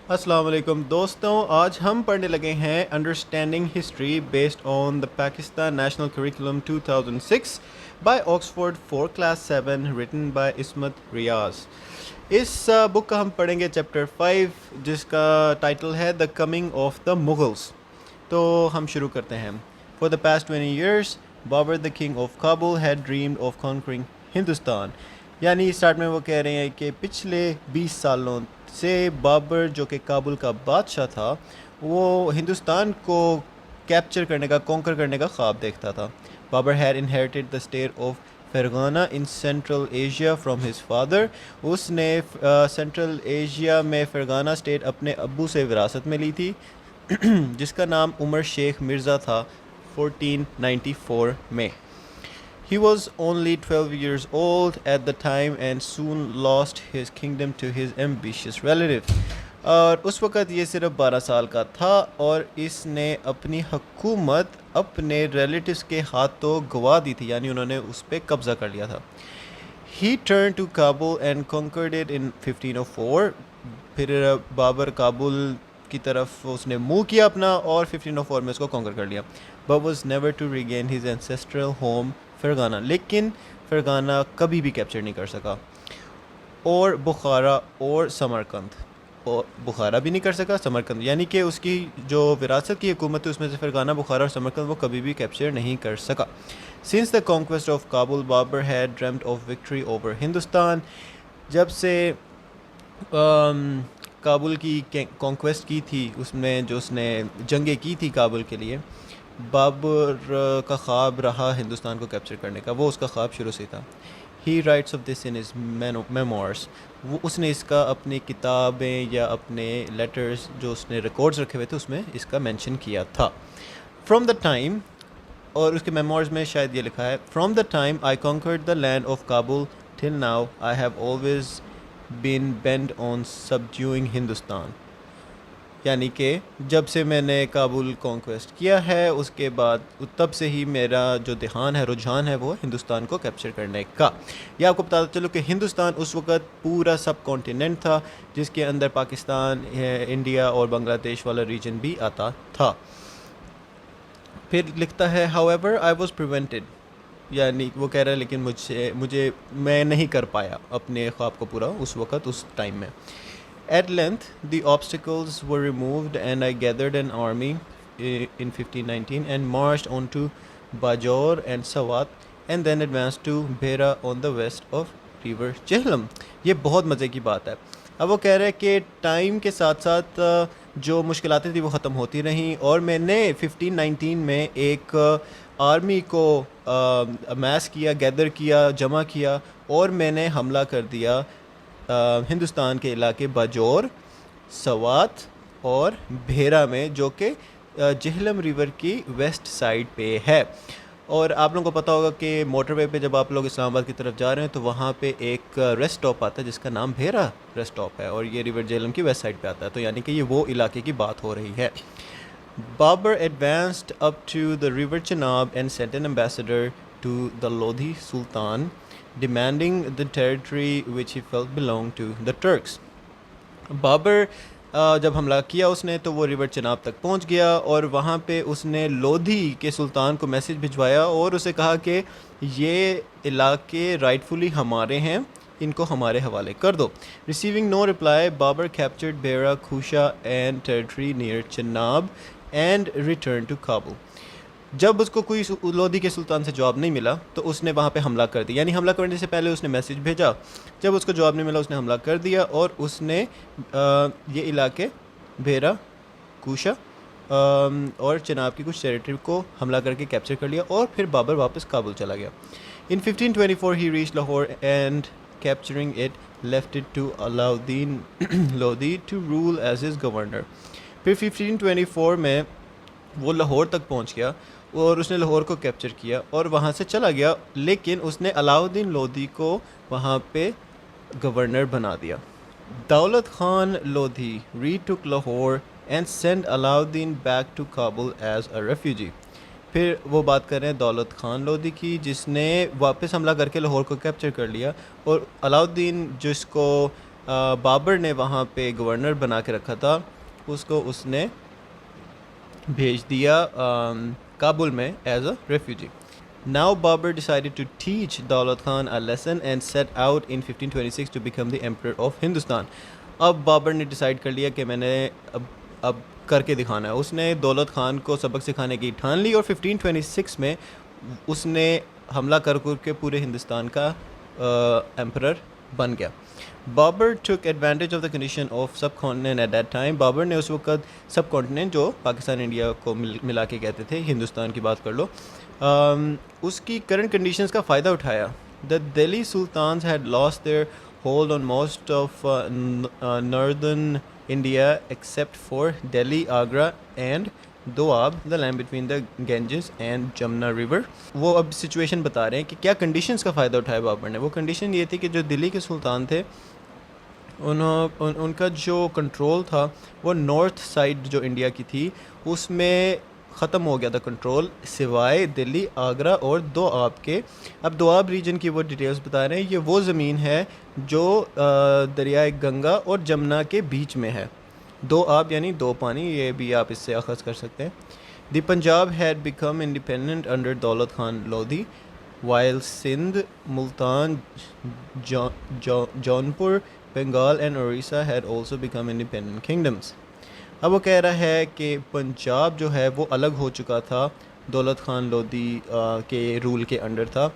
السلام علیکم دوستوں، آج ہم پڑھنے لگے ہیں understanding history based on the Pakistan national curriculum 2006 by Oxford for class 7 written by Ismat Riaz. اس بک کا ہم پڑھیں گے چیپٹر 5 جس کا ٹائٹل ہے the coming of the Mughals. تو ہم شروع کرتے ہیں۔ For the past 20 years Babur the king of Kabul had dreamed of conquering Hindustan. یعنی اسٹارٹ میں وہ کہہ رہے ہیں کہ پچھلے 20 سالوں سے بابر جو کہ کابل کا بادشاہ تھا وہ ہندوستان کو کیپچر کرنے کا، کانکر کرنے کا خواب دیکھتا تھا۔ Babur had inherited the state of Farghana in central Asia from his father. اس نے سینٹرل ایشیا میں فرغانہ اسٹیٹ اپنے ابو سے وراثت میں لی تھی جس کا نام عمر شیخ مرزا تھا 1494 میں۔ He was only 12 years old at the time and soon lost his kingdom to his ambitious relative۔ اور اس وقت یہ صرف 12 سال کا تھا اور اس نے اپنی حکومت اپنے ریلیٹیوز کے ہاتھوں گوا دی تھی، یعنی انہوں نے اس پہ قبضہ کر لیا تھا۔ He turned to Kabul and conquered it in 1504۔ پھر بابر کابل کی طرف اس نے منہ کیا اپنا اور 1504 میں اس کو کانکر کر لیا۔ But was never to regain his ancestral home فرغانہ، لیکن فرغانہ کبھی بھی کیپچر نہیں کر سکا، اور بخارا اور سمرقند، اور بخارا بھی نہیں کر سکا، سمرقند، یعنی کہ اس کی جو وراثت کی حکومت ہے اس میں سے فرغانہ، بخارا اور سمرقند وہ کبھی بھی کیپچر نہیں کر سکا۔ Since the conquest of Kabul Babur had dreamed of victory over Hindustan. جب سے کابل کی کانکویسٹ کی تھی، اس میں جو اس نے جنگیں کی تھی کابل کے لیے، بابر کا خواب رہا ہندوستان کو کیپچر کرنے کا، وہ اس کا خواب شروع سے تھا۔ He writes of this in his memoirs. وہ اس نے اس کا اپنی کتابیں یا اپنے لیٹرز جو اس نے ریکارڈز رکھے ہوئے تھے اس میں اس کا مینشن کیا تھا۔ فرام دا ٹائم، اور اس کے میموارز میں شاید یہ لکھا ہے، from the time I conquered the land of Kabul till now I have always been bent on subduing Hindustan. یعنی کہ جب سے میں نے کابل کانکویسٹ کیا ہے اس کے بعد تب سے ہی میرا جو دھیان ہے، رجحان ہے، وہ ہندوستان کو کیپچر کرنے کا۔ یہ آپ کو بتاتا چلو کہ ہندوستان اس وقت پورا سب کانٹیننٹ تھا جس کے اندر پاکستان، انڈیا اور بنگلہ دیش والا ریجن بھی آتا تھا۔ پھر لکھتا ہے ہاؤ ایور آئی واز پریونٹڈ، یعنی وہ کہہ رہا ہے لیکن میں نہیں کر پایا اپنے خواب کو پورا اس وقت، اس ٹائم میں۔ At length, the obstacles were removed and I gathered an army in 1519 and marched on to Bajaur and Sawat and then advanced to Bhera on the west of river Jhelum۔ یہ بہت مزے کی بات ہے۔ اب وہ کہہ رہے ہیں کہ ٹائم کے ساتھ ساتھ جو مشکلاتیں تھیں وہ ختم ہوتی رہیں، اور میں نے 1519 میں ایک آرمی کو امیس کیا، گیدر کیا، جمع کیا، اور میں نے حملہ کر دیا ہندوستان کے علاقے باجور، سوات اور بھیرا میں، جو کہ جہلم ریور کی ویسٹ سائڈ پہ ہے۔ اور آپ لوگوں کو پتہ ہوگا کہ موٹر وے پہ جب آپ لوگ اسلام آباد کی طرف جا رہے ہیں تو وہاں پہ ایک ریسٹ اسٹاپ آتا ہے جس کا نام بھیرا ریسٹ اسٹاپ ہے، اور یہ ریور جہلم کی ویسٹ سائڈ پہ آتا ہے، تو یعنی کہ یہ وہ علاقے کی بات ہو رہی ہے۔ Babur advanced up to the river Chenab and sent an ambassador to the Lodhi sultan demanding the territory which he felt belonged to the Turks۔ Babar جب حملہ کیا اس نے تو وہ ریور چناب تک پہنچ گیا، اور وہاں پہ اس نے لودھی کے سلطان کو میسج بھجوایا اور اسے کہا کہ یہ علاقے رائٹفلی ہمارے ہیں، ان کو ہمارے حوالے کر دو۔ Receiving no reply Babur captured Bhera, Khusha and territory near Chenab and return to Kabul. جب اس کو کوئی لودھی کے سلطان سے جواب نہیں ملا تو اس نے وہاں پہ حملہ کر دیا، یعنی حملہ کرنے سے پہلے اس نے میسج بھیجا، جب اس کو جواب نہیں ملا اس نے حملہ کر دیا، اور اس نے یہ علاقے بھیرا، کوشا اور چناب کی کچھ ٹیریٹری کو حملہ کر کے کیپچر کر لیا، اور پھر بابر واپس کابل چلا گیا۔ In 1524 he reach Lahore and capturing it left it to Alauddin Lodhi to rule as his governor. پھر 1524 میں وہ لاہور تک پہنچ گیا اور اس نے لاہور کو کیپچر کیا اور وہاں سے چلا گیا، لیکن اس نے علاؤدین لودھی کو وہاں پہ گورنر بنا دیا۔ Daulat Khan Lodhi retook Lahore and send Alauddin back to Kabul as a refugee. پھر وہ بات کر رہے ہیں دولت خان لودھی کی، جس نے واپس حملہ کر کے لاہور کو کیپچر کر لیا، اور علاؤدین جس کو بابر نے وہاں پہ گورنر بنا کے رکھا تھا, اس کو اس نے بھیج دیا کابل میں as a refugee. Now Babur decided to teach Daulat Khan a lesson and set out in 1526 to become the emperor of Hindustan. اب بابر نے ڈیسائیڈ کر لیا کہ میں نے اب کر کے دکھانا ہے. اس نے دولت خان کو سبق سکھانے کی ٹھان لی اور 1526 میں اس نے حملہ کر کے پورے ہندوستان کا ایمپرر بن گیا. Babar took advantage of the condition of subcontinent at that time. Babar نے اس وقت سب کانٹیننٹ جو پاکستان انڈیا کو ملا کے کہتے تھے, ہندوستان کی بات کر لو, اس کی کرنٹ کنڈیشنز کا فائدہ اٹھایا. The Delhi Sultans had lost their hold on most of northern India except for Delhi, Agra and Doab, the land between the Ganges and Jamna river. وہ اب سچویشن بتا رہے ہیں کہ کیا کنڈیشنز کا فائدہ اٹھایا بابر نے. وہ کنڈیشن یہ تھی کہ جو دلی کے سلطان تھے ان کا جو کنٹرول تھا وہ نارتھ سائڈ جو انڈیا کی تھی اس میں ختم ہو گیا تھا کنٹرول, سوائے دلی, آگرہ اور دوآب کے. اب دوآب ریجن کی وہ ڈیٹیلز بتا رہے ہیں. یہ وہ زمین ہے جو دریائے گنگا اور جمنا کے بیچ میں ہے. دوآب یعنی دو پانی, یہ بھی آپ اس سے اخذ کر سکتے ہیں. The Punjab had become independent under Daulat Khan Lodhi, while Sindh, Multan, Jaunpur, Bengal and Orissa had also become independent kingdoms. اب وہ کہہ رہا ہے کہ پنجاب جو ہے وہ الگ ہو چکا تھا, دولت خان لودھی کے رول کے انڈر تھا.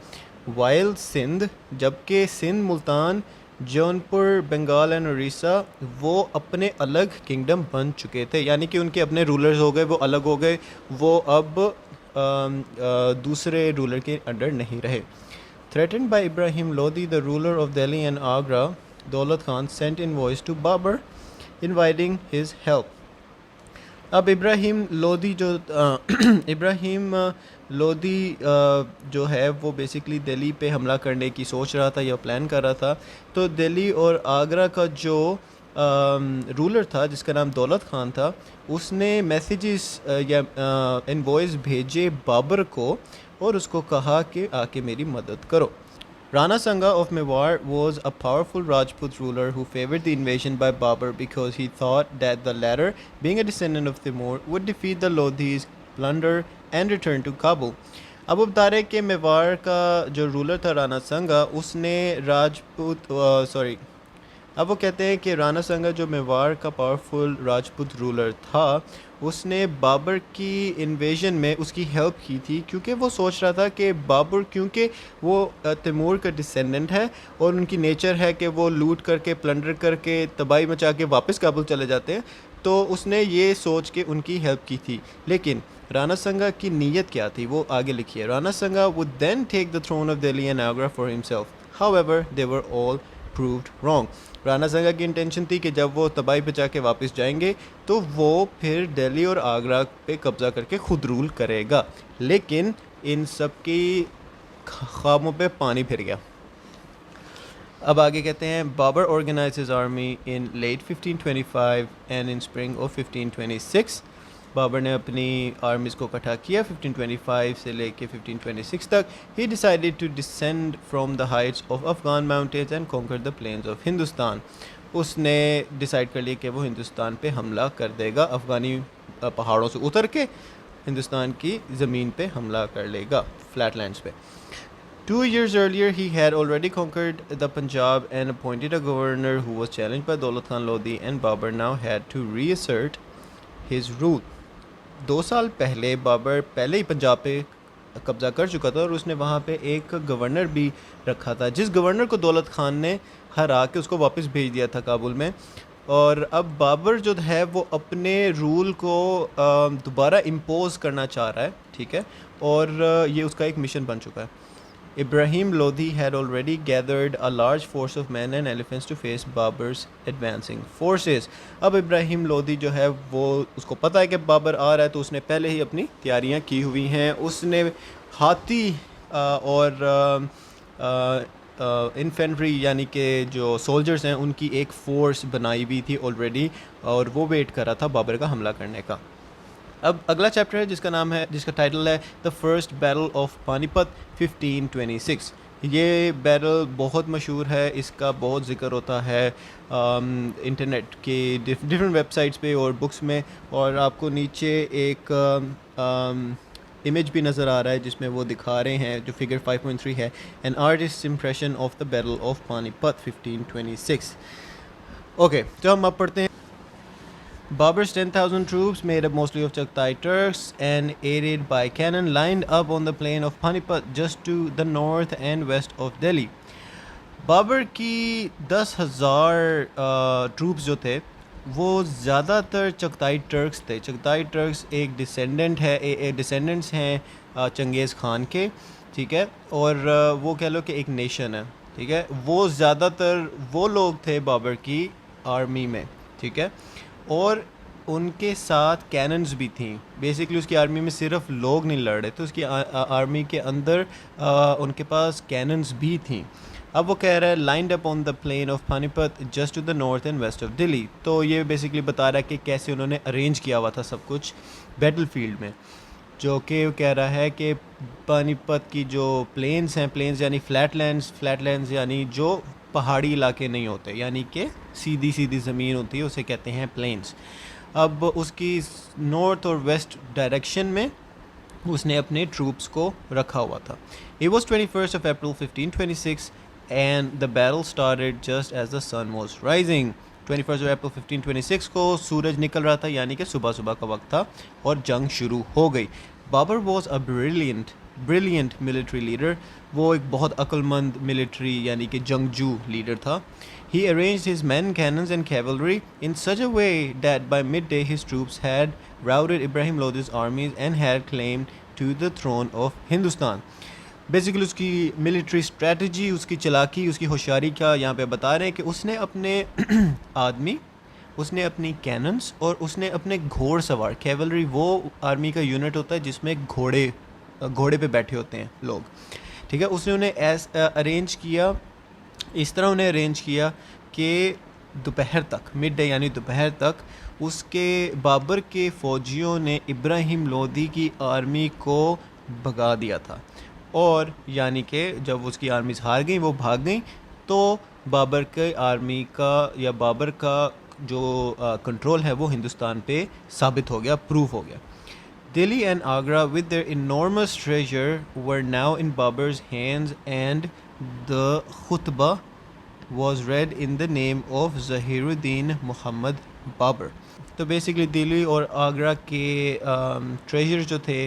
وائل سندھ, جبکہ سندھ, ملتان, جونپور, بنگال اینڈ اڑیسہ وہ اپنے الگ کنگڈم بن چکے تھے, یعنی کہ ان کے اپنے رولرز ہو گئے, وہ الگ ہو گئے, وہ اب دوسرے رولر کے انڈر نہیں رہے. Threatened by Ibrahim Lodi, the ruler of Delhi and Agra, Daulat Khan sent envoys to Babur inviting his help. اب ابراہیم لودھی جو ہے وہ بیسکلی دہلی پہ حملہ کرنے کی سوچ رہا تھا یا پلان کر رہا تھا. تو دہلی اور آگرہ کا جو رولر تھا جس کا نام دولت خان تھا, اس نے میسیجز یا انوائس بھیجے بابر کو اور اس کو کہا کہ آ کے میری مدد کرو. Rana Sanga of Mewar was a powerful Rajput ruler who favored the invasion by Babur because he thought that the latter, being a descendant of Timur, would defeat the Lodhis, plunder and return to Kabul. اب بتا رہے کہ میوار کا جو roller تھا رانا سنگا, اس نے اب وہ کہتے ہیں کہ رانا سنگا جو میوار کا پاورفل راجپوت رولر تھا, اس نے بابر کی انویژن میں اس کی ہیلپ کی تھی, کیونکہ وہ سوچ رہا تھا کہ بابر کیونکہ وہ تیمور کا ڈسینڈنٹ ہے اور ان کی نیچر ہے کہ وہ لوٹ کر کے, پلنڈر کر کے, تباہی مچا کے واپس کابل چلے جاتے ہیں, تو اس نے یہ سوچ کے ان کی ہیلپ کی تھی. لیکن رانا سنگا کی نیت کیا تھی وہ آگے لکھی ہے. رانا سنگا would then take the throne of Delhi and Agra for himself. However, they were all proved wrong. Rana سنگا کی انٹینشن تھی کہ جب وہ تباہی بچا کے واپس جائیں گے تو وہ پھر دہلی اور آگرہ پہ قبضہ کر کے خود رول کرے گا, لیکن ان سب کی خوابوں پہ پانی پھر گیا. اب آگے کہتے ہیں Babur organise his army in late 1525 and in spring of 1526. Babar نے اپنی آرمیز کو اکٹھا کیا 1525 سے لے کے 1526 تک. He decided to descend from the heights of Afghan mountains and conquer the plains of Hindustan. اس نے ڈیسائیڈ کر لیا کہ وہ ہندوستان پہ حملہ کر دے گا, افغانی پہاڑوں سے اتر کے ہندوستان کی زمین پہ حملہ کر لے گا, فلیٹ لینڈز پہ. 2 years earlier, he had already conquered the Punjab and appointed a governor who was challenged by Daulat Khan Lodi, and Babur now had to reassert his rule. 2 سال پہلے بابر پہلے ہی پنجاب پہ قبضہ کر چکا تھا اور اس نے وہاں پہ ایک گورنر بھی رکھا تھا, جس گورنر کو دولت خان نے ہرا کے اس کو واپس بھیج دیا تھا کابل میں. اور اب بابر جو ہے وہ اپنے رول کو دوبارہ امپوز کرنا چاہ رہا ہے, ٹھیک ہے, اور یہ اس کا ایک مشن بن چکا ہے. Ibrahim Lodi had already gathered a large force of men and elephants to face Babur's advancing forces. اب ابراہیم لودھی جو ہے وہ اس کو پتہ ہے کہ بابر آ رہا ہے, تو اس نے پہلے ہی اپنی تیاریاں کی ہوئی ہیں. اس نے ہاتھی اور انفینٹری یعنی کہ جو سولجرز ہیں ان کی ایک فورس بنائی ہوئی تھی آلریڈی, اور وہ ویٹ کر رہا تھا بابر کا حملہ کرنے کا. اب اگلا چیپٹر ہے جس کا ٹائٹل ہے The First Battle of Panipat 1526. یہ بیرل بہت مشہور ہے، اس کا بہت ذکر ہوتا ہے انٹرنیٹ کے ڈفرینٹ ویب سائٹس پہ اور بکس میں، اور آپ کو نیچے ایک امیج بھی نظر آ رہا ہے جس میں وہ دکھا رہے ہیں جو فگر 5.3 ہے، an artist impression of the barrel of پانی پت 1526۔ اوکے، تو ہم اب پڑھتے ہیں۔ Babur's 10,000 troops, made up mostly of Chagatai Turks and aided by cannon, lined up on the plain of Panipat just to the north and west of Delhi. Babar کی 10,000 troops جو تھے وہ زیادہ تر چغتائی ٹرکس تھے۔ چغتائی ٹرکس ایک ڈسینڈنٹس ہیں چنگیز خان کے، ٹھیک ہے، اور وہ کہہ لو کہ ایک نیشن ہے، ٹھیک ہے۔ وہ زیادہ تر وہ لوگ تھے بابر کی آرمی میں، ٹھیک ہے، اور ان کے ساتھ کیننز بھی تھیں۔ بیسکلی اس کی آرمی میں صرف لوگ نہیں لڑ رہے تھے، اس کی آرمی کے اندر ان کے پاس کیننز بھی تھیں۔ اب وہ کہہ رہا ہے lined up on the plain of Panipat just to the north and west of Delhi. تو یہ بیسکلی بتا رہا ہے کہ کیسے انہوں نے ارینج کیا ہوا تھا سب کچھ بیٹل فیلڈ میں، جو کہ وہ کہہ رہا ہے کہ پانی پت کی جو پلینز ہیں، پلینز یعنی فلیٹ لینڈز یعنی جو پہاڑی علاقے نہیں ہوتے، یعنی کہ سیدھی سیدھی زمین ہوتی ہے، اسے کہتے ہیں پلینز۔ اب اس کی نارتھ اور ویسٹ ڈائریکشن میں اس نے اپنے ٹروپس کو رکھا ہوا تھا۔ It was 21st of April 1526 and the battle started just as the sun was rising. 21st of April 1526 کو سورج نکل رہا تھا، یعنی کہ صبح صبح کا وقت تھا اور جنگ شروع ہو گئی۔ Babar was a brilliant military leader، وہ ایک بہت عقل مند ملٹری یعنی کہ جنگجو لیڈر تھا۔ He arranged his men, cannons and cavalry in such a way that by midday his troops had routed Ibrahim Lodi's armies and had claimed to the throne of Hindustan. Basically اس کی military strategy, اس کی چلاکی، اس کی ہوشیاری کا یہاں پہ بتا رہے ہیں کہ اس نے اپنے آدمی، اس نے اپنی کیننس اور اس نے اپنے گھوڑ سوار، کیولری وہ آرمی کا یونٹ ہوتا ہے جس میں گھوڑے پہ بیٹھے ہوتے ہیں لوگ، ٹھیک ہے، اس نے انہیں ارینج کیا، اس طرح انہیں ارینج کیا کہ دوپہر تک، مڈ ڈے یعنی دوپہر تک، اس کے بابر کے فوجیوں نے ابراہیم لودھی کی آرمی کو بھگا دیا تھا، اور یعنی کہ جب اس کی آرمیز ہار گئیں، وہ بھاگ گئیں، تو بابر کے آرمی کا یا بابر کا جو کنٹرول ہے وہ ہندوستان پہ ثابت ہو گیا، پروف ہو گیا۔ Delhi and Agra with their enormous treasure were now in Babur's hands and the khutbah was read in the name of Zahiruddin Muhammad Babur. تو بیسکلی دلی اور آگرہ کے ٹریجر جو تھے،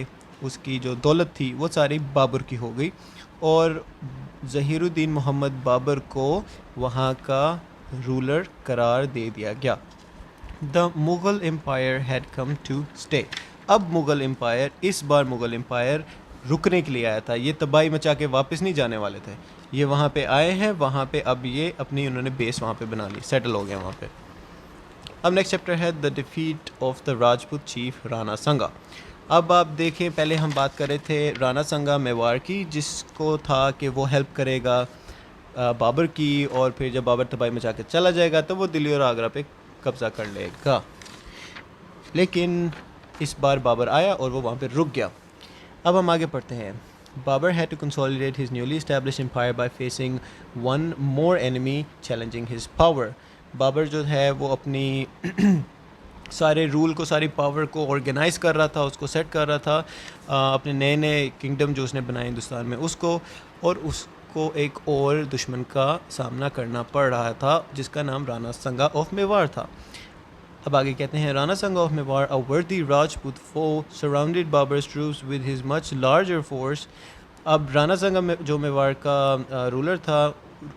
اس کی جو دولت تھی وہ ساری بابر کی ہو گئی، اور ظہیر الدین محمد بابر کو وہاں کا رولر قرار دے دیا گیا۔ The Mughal Empire had come to stay. اب مغل امپائر، اس بار مغل امپائر رکنے کے لیے آیا تھا، یہ تباہی مچا کے واپس نہیں جانے والے تھے، یہ وہاں پہ آئے ہیں، وہاں پہ اب یہ اپنی انہوں نے بیس وہاں پہ بنا لی، سیٹل ہو گیا وہاں پہ۔ اب نیکسٹ چیپٹر ہے the defeat of the Rajput chief Rana Sanga. اب آپ دیکھیں، پہلے ہم بات کر رہے تھے رانا سنگا میوار کی، جس کو تھا کہ وہ ہیلپ کرے گا بابر کی، اور پھر جب بابر تباہی مچا کے چلا جائے گا تو وہ دلی اور آگرہ پہ قبضہ کر لے گا، لیکن اس بار بابر آیا اور وہ وہاں پہ رک گیا۔ اب ہم آگے پڑھتے ہیں۔ Babar had to consolidate his newly established empire by facing one more enemy challenging his power. Babar جو ہے وہ اپنی سارے رول کو، ساری پاور کو آرگنائز کر رہا تھا، اس کو سیٹ کر رہا تھا، اپنے نئے نئے کنگڈم جو اس نے بنائے ہندوستان میں اس کو، اور اس کو ایک اور دشمن کا سامنا کرنا پڑ رہا تھا جس کا نام رانا سنگا آف میوار تھا۔ اب آگے کہتے ہیں رانا سنگا of Mewar a worthy Rajput foe surrounded Babur's troops with his much larger force. اب رانا سنگا جو میوار کا رولر تھا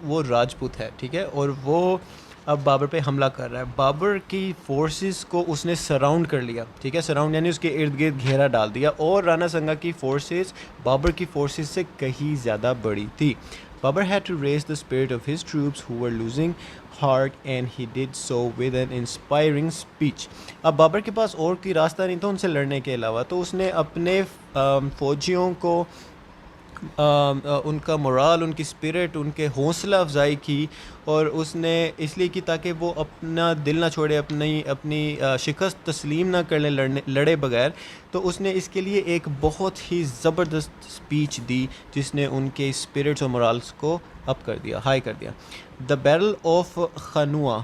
وہ راجپوت ہے، ٹھیک ہے، اور وہ اب بابر پہ حملہ کر رہا ہے۔ بابر کی فورسز کو اس نے سراؤنڈ کر لیا، ٹھیک ہے، سراؤنڈ یعنی اس کے ارد گرد گھیرا ڈال دیا، اور رانا سنگا کی فورسز بابر کی فورسز سے کہیں زیادہ بڑی تھی۔ Babur had to raise the spirit of his troops who were losing heart and he did so with an inspiring speech. اب بابر کے پاس اور کوئی راستہ نہیں تھا ان سے لڑنے کے علاوہ، تو اس نے اپنے فوجیوں کو ان کا مورال، ان کی اسپرٹ، ان کے حوصلہ افزائی کی، اور اس نے اس لیے کی تاکہ وہ اپنا دل نہ چھوڑے، اپنی شکست تسلیم نہ کر لیں لڑے بغیر. تو اس نے اس کے لیے ایک بہت ہی زبردست اسپیچ دی جس نے ان کے اسپرٹس اور مورالس کو اپ کر دیا، ہائی کر دیا. The battle of Khanwa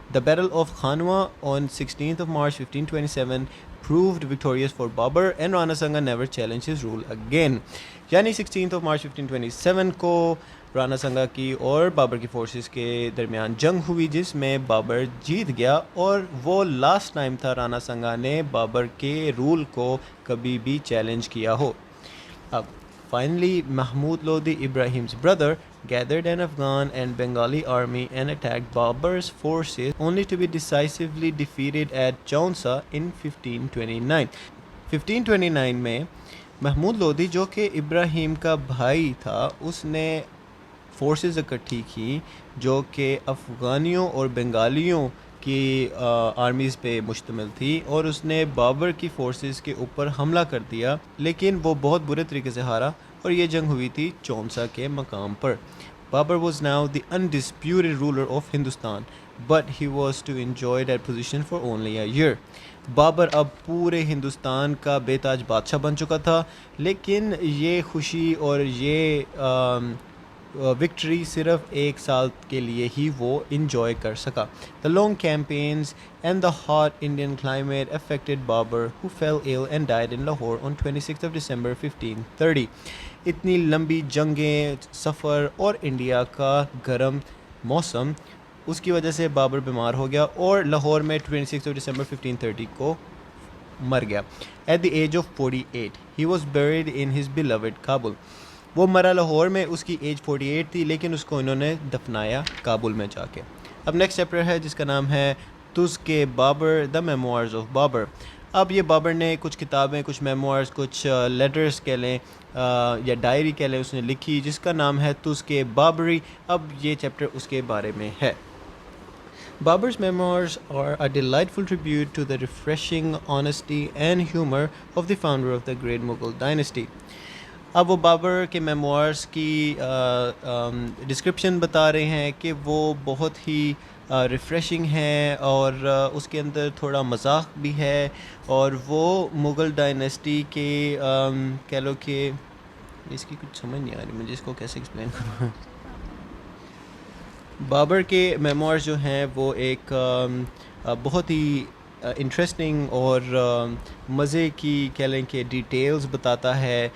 The Battle of Khanwa on 16th of March 1527 proved victorious for Babur, and Rana Sanga never challenged his rule again. یعنی 16th of March 1527 کو رانا سنگا کی اور بابر کی فورسز کے درمیان جنگ ہوئی جس میں بابر جیت گیا، اور وہ لاسٹ ٹائم تھا رانا سنگا نے بابر کے رول کو کبھی بھی چیلنج کیا ہو. اب finally, Mahmud Lodi, Ibrahim's brother, gathered an Afghan and Bengali army and attacked Babur's forces, only to be decisively defeated at Chaunsa in 1529. 1529 میں محمود لودھی جو کہ ابراہیم کا بھائی تھا، اس نے فورسز اکٹھی کی جو کہ افغانیوں اور بنگالیوں کی آرمیز پہ مشتمل تھی، اور اس نے بابر کی فورسز کے اوپر حملہ کر دیا، لیکن وہ بہت برے طریقے سے ہارا، اور یہ جنگ ہوئی تھی چونسا کے مقام پر. Babur was now the undisputed ruler of Hindustan, but he was to enjoy that position for only a year. Babur اب پورے ہندوستان کا بے تاج بادشاہ بن چکا تھا، لیکن یہ خوشی اور یہ وکٹری صرف ایک سال کے لیے ہی وہ انجوائے کر سکا. The long campaigns and the hot Indian climate affected Babur, who fell ill and died in Lahore on 26th of December 1530. اتنی لمبی جنگیں، سفر اور انڈیا کا گرم موسم، اس کی وجہ سے بابر بیمار ہو گیا اور لاہور میں 26 دسمبر 1530 کو مر گیا. At the age of 48, he was buried in his beloved Kabul. وہ مرا لاہور میں، اس کی ایج 48 تھی، لیکن اس کو انہوں نے دفنایا کابل میں جا کے. اب نیکسٹ چیپٹر ہے جس کا نام ہے تزکے بابر، دا میموارز آف بابر. اب یہ بابر نے کچھ کتابیں، کچھ میموارز، کچھ لیٹرز کہہ لیں یا ڈائری کہہ لیں، اس نے لکھی جس کا نام ہے تزکے بابری. اب یہ چیپٹر اس کے بارے میں ہے. Babur's memoirs are a delightful tribute to the refreshing honesty and humor of the founder of the great Mughal dynasty. اب وہ بابر کے میموارز کی ڈسکرپشن بتا رہے ہیں کہ وہ بہت ہی ریفریشنگ ہیں، اور اس کے اندر تھوڑا مذاق بھی ہے، اور وہ مغل ڈائنیسٹی کے کہہ لو کہ اس کی کچھ سمجھ نہیں آ رہی مجھے، اس کو کیسے ایکسپلین کروں. بابر کے میموارز جو ہیں وہ ایک بہت ہی انٹرسٹنگ اور مزے کی کہہ لیں کہ ڈیٹیلز بتاتا ہے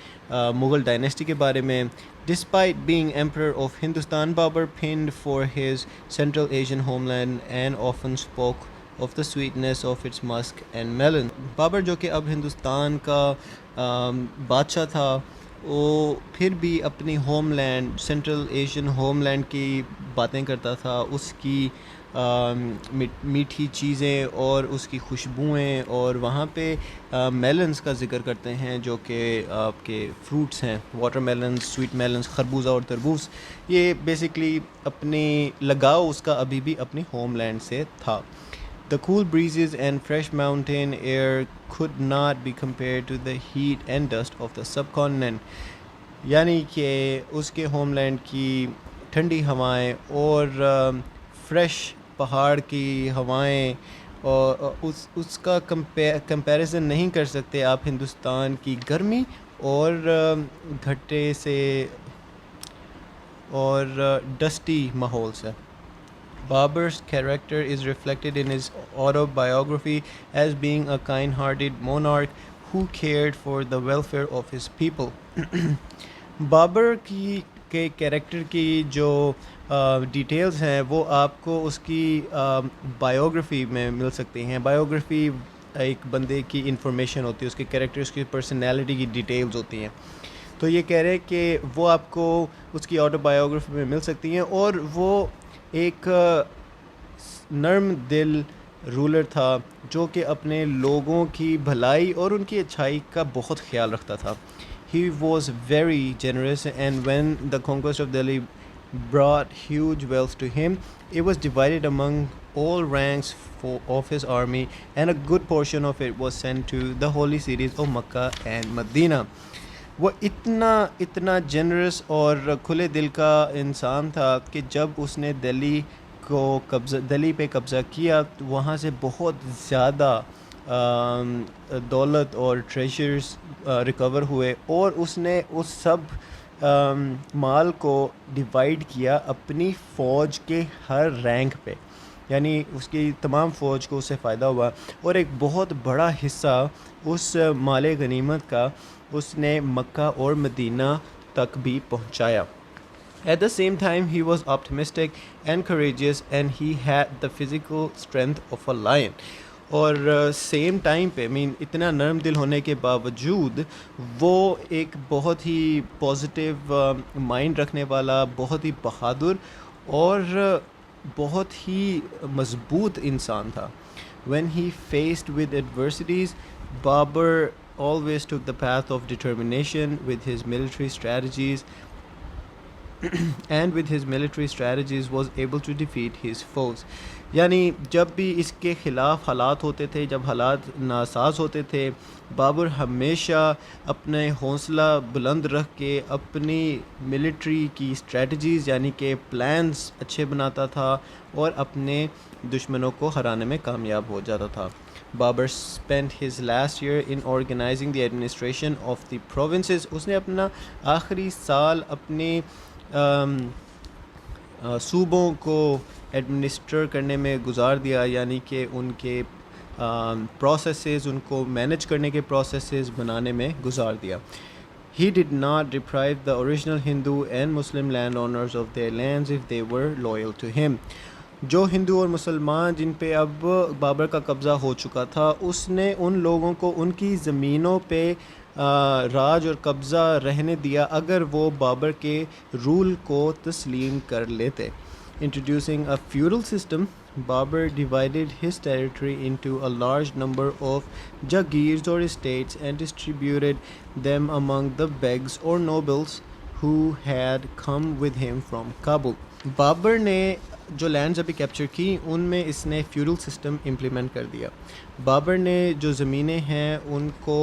مغل ڈائنیسٹی کے بارے میں. Despite being emperor of Hindustan, Babur pined for his central Asian homeland and often spoke of the sweetness of its musk and melon. Babur جو کہ اب ہندوستان کا بادشاہ تھا، وہ پھر بھی اپنی homeland, central Asian homeland کی باتیں کرتا تھا، اس کی میٹھی چیزیں اور اس کی خوشبوئیں، اور وہاں پہ میلنز کا ذکر کرتے ہیں جو کہ آپ کے فروٹس ہیں، واٹر میلنز، سویٹ میلنز، خربوزہ اور تربوز. یہ بیسکلی اپنی لگاؤ اس کا ابھی بھی اپنی ہوم لینڈ سے تھا. The cool breezes and fresh mountain air could not be compared to the heat and dust of the subcontinent. یعنی کہ اس کے ہوم لینڈ کی ٹھنڈی ہوائیں اور فریش پہاڑ کی ہوائیں، اور اس کا کمپیریزن نہیں کر سکتے آپ ہندوستان کی گرمی اور گھٹے سے اور ڈسٹی ماحول سے. Babur's character is reflected in his autobiography as being a kind-hearted monarch who cared for the welfare of his people. Babar کے کیریکٹر کی جو ڈیٹیلز ہیں وہ آپ کو اس کی بایوگرافی میں مل سکتی ہیں. بایوگرافی ایک بندے کی انفارمیشن ہوتی ہے، اس کے کیریکٹر، اس کی پرسنالٹی کی ڈیٹیلز ہوتی ہیں. تو یہ کہہ رہے ہیں کہ وہ آپ کو اس کی آٹو بایوگرافی میں مل سکتی ہیں، اور وہ ایک نرم دل رولر تھا جو کہ اپنے لوگوں کی بھلائی اور ان کی اچھائی کا بہت خیال رکھتا تھا. He was very generous, and when the conquest of Delhi brought huge wealth to him, it was divided among all ranks of his army, and a good portion of it was sent to the holy cities of Makkah and Medina. وہ اتنا generous اور کھلے دل کا انسان تھا کہ جب اس نے دلی پہ قبضہ کیا تو وہاں سے بہت زیادہ دولت اور ٹریجرز ریکور ہوئے، اور اس نے اس سب مال کو ڈیوائیڈ کیا اپنی فوج کے ہر رینک پہ، یعنی اس کی تمام فوج کو اس سے فائدہ ہوا، اور ایک بہت بڑا حصہ اس مال غنیمت کا اس نے مکہ اور مدینہ تک بھی پہنچایا۔ At the same time, he was optimistic and courageous, and he had the physical strength of a lion. اور سیم ٹائم پہ اتنا نرم دل ہونے کے باوجود وہ ایک بہت ہی پازیٹیو مائنڈ رکھنے والا، بہت ہی بہادر اور بہت ہی مضبوط انسان تھا۔ When he faced with adversities, Babur always took the path of determination with his military strategies was able to defeat his foes. یعنی جب بھی اس کے خلاف حالات ہوتے تھے، جب حالات ناساز ہوتے تھے، بابر ہمیشہ اپنے حوصلہ بلند رکھ کے اپنی ملٹری کی اسٹریٹجیز یعنی کہ پلانز اچھے بناتا تھا اور اپنے دشمنوں کو ہرانے میں کامیاب ہو جاتا تھا۔ Babar spent his last year in organizing the administration of the provinces. اس نے اپنا آخری سال اپنے صوبوں کو ایڈمنسٹر کرنے میں گزار دیا، یعنی کہ ان کے پروسیسز، ان کو مینج کرنے کے پروسیسز بنانے میں گزار دیا۔ He did not deprive the original Hindu and Muslim landowners of their lands if they were loyal to him. جو ہندو اور مسلمان جن پہ اب بابر کا قبضہ ہو چکا تھا، اس نے ان لوگوں کو ان کی زمینوں پہ راج اور قبضہ رہنے دیا اگر وہ بابر کے رول کو تسلیم کر لیتے۔ Introducing a feudal system, Babur divided his territory into a large number of jagirs or estates and distributed them among the begs or nobles who had come with him from Kabul. Babar نے جو lands ابھی capture کی ان میں اس نے feudal system implement کر دیا۔ بابر نے جو زمینیں ہیں ان کو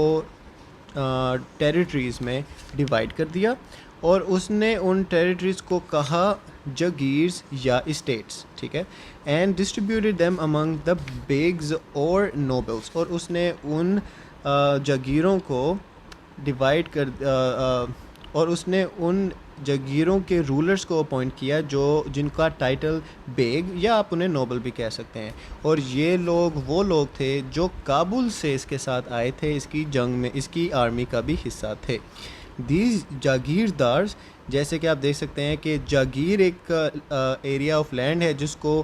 ٹیریٹریز میں ڈیوائڈ کر دیا، اور اس نے ان ٹیریٹریز کو کہا جگیرز یا اسٹیٹس، ٹھیک ہے، and distributed them among the begs اور نوبلس، اور اس نے ان جگیروں کو ڈیوائڈ کر اور اس نے ان جگیروں کے رولرز کو اپوائنٹ کیا جن کا ٹائٹل بیگ یا آپ انہیں نوبل بھی کہہ سکتے ہیں، اور یہ لوگ وہ لوگ تھے جو کابل سے اس کے ساتھ آئے تھے، اس کی جنگ میں اس کی آرمی کا بھی حصہ تھے۔ دیز جاگیردارز، جیسے کہ آپ دیکھ سکتے ہیں کہ جاگیر ایک ایریا آف لینڈ ہے جس کو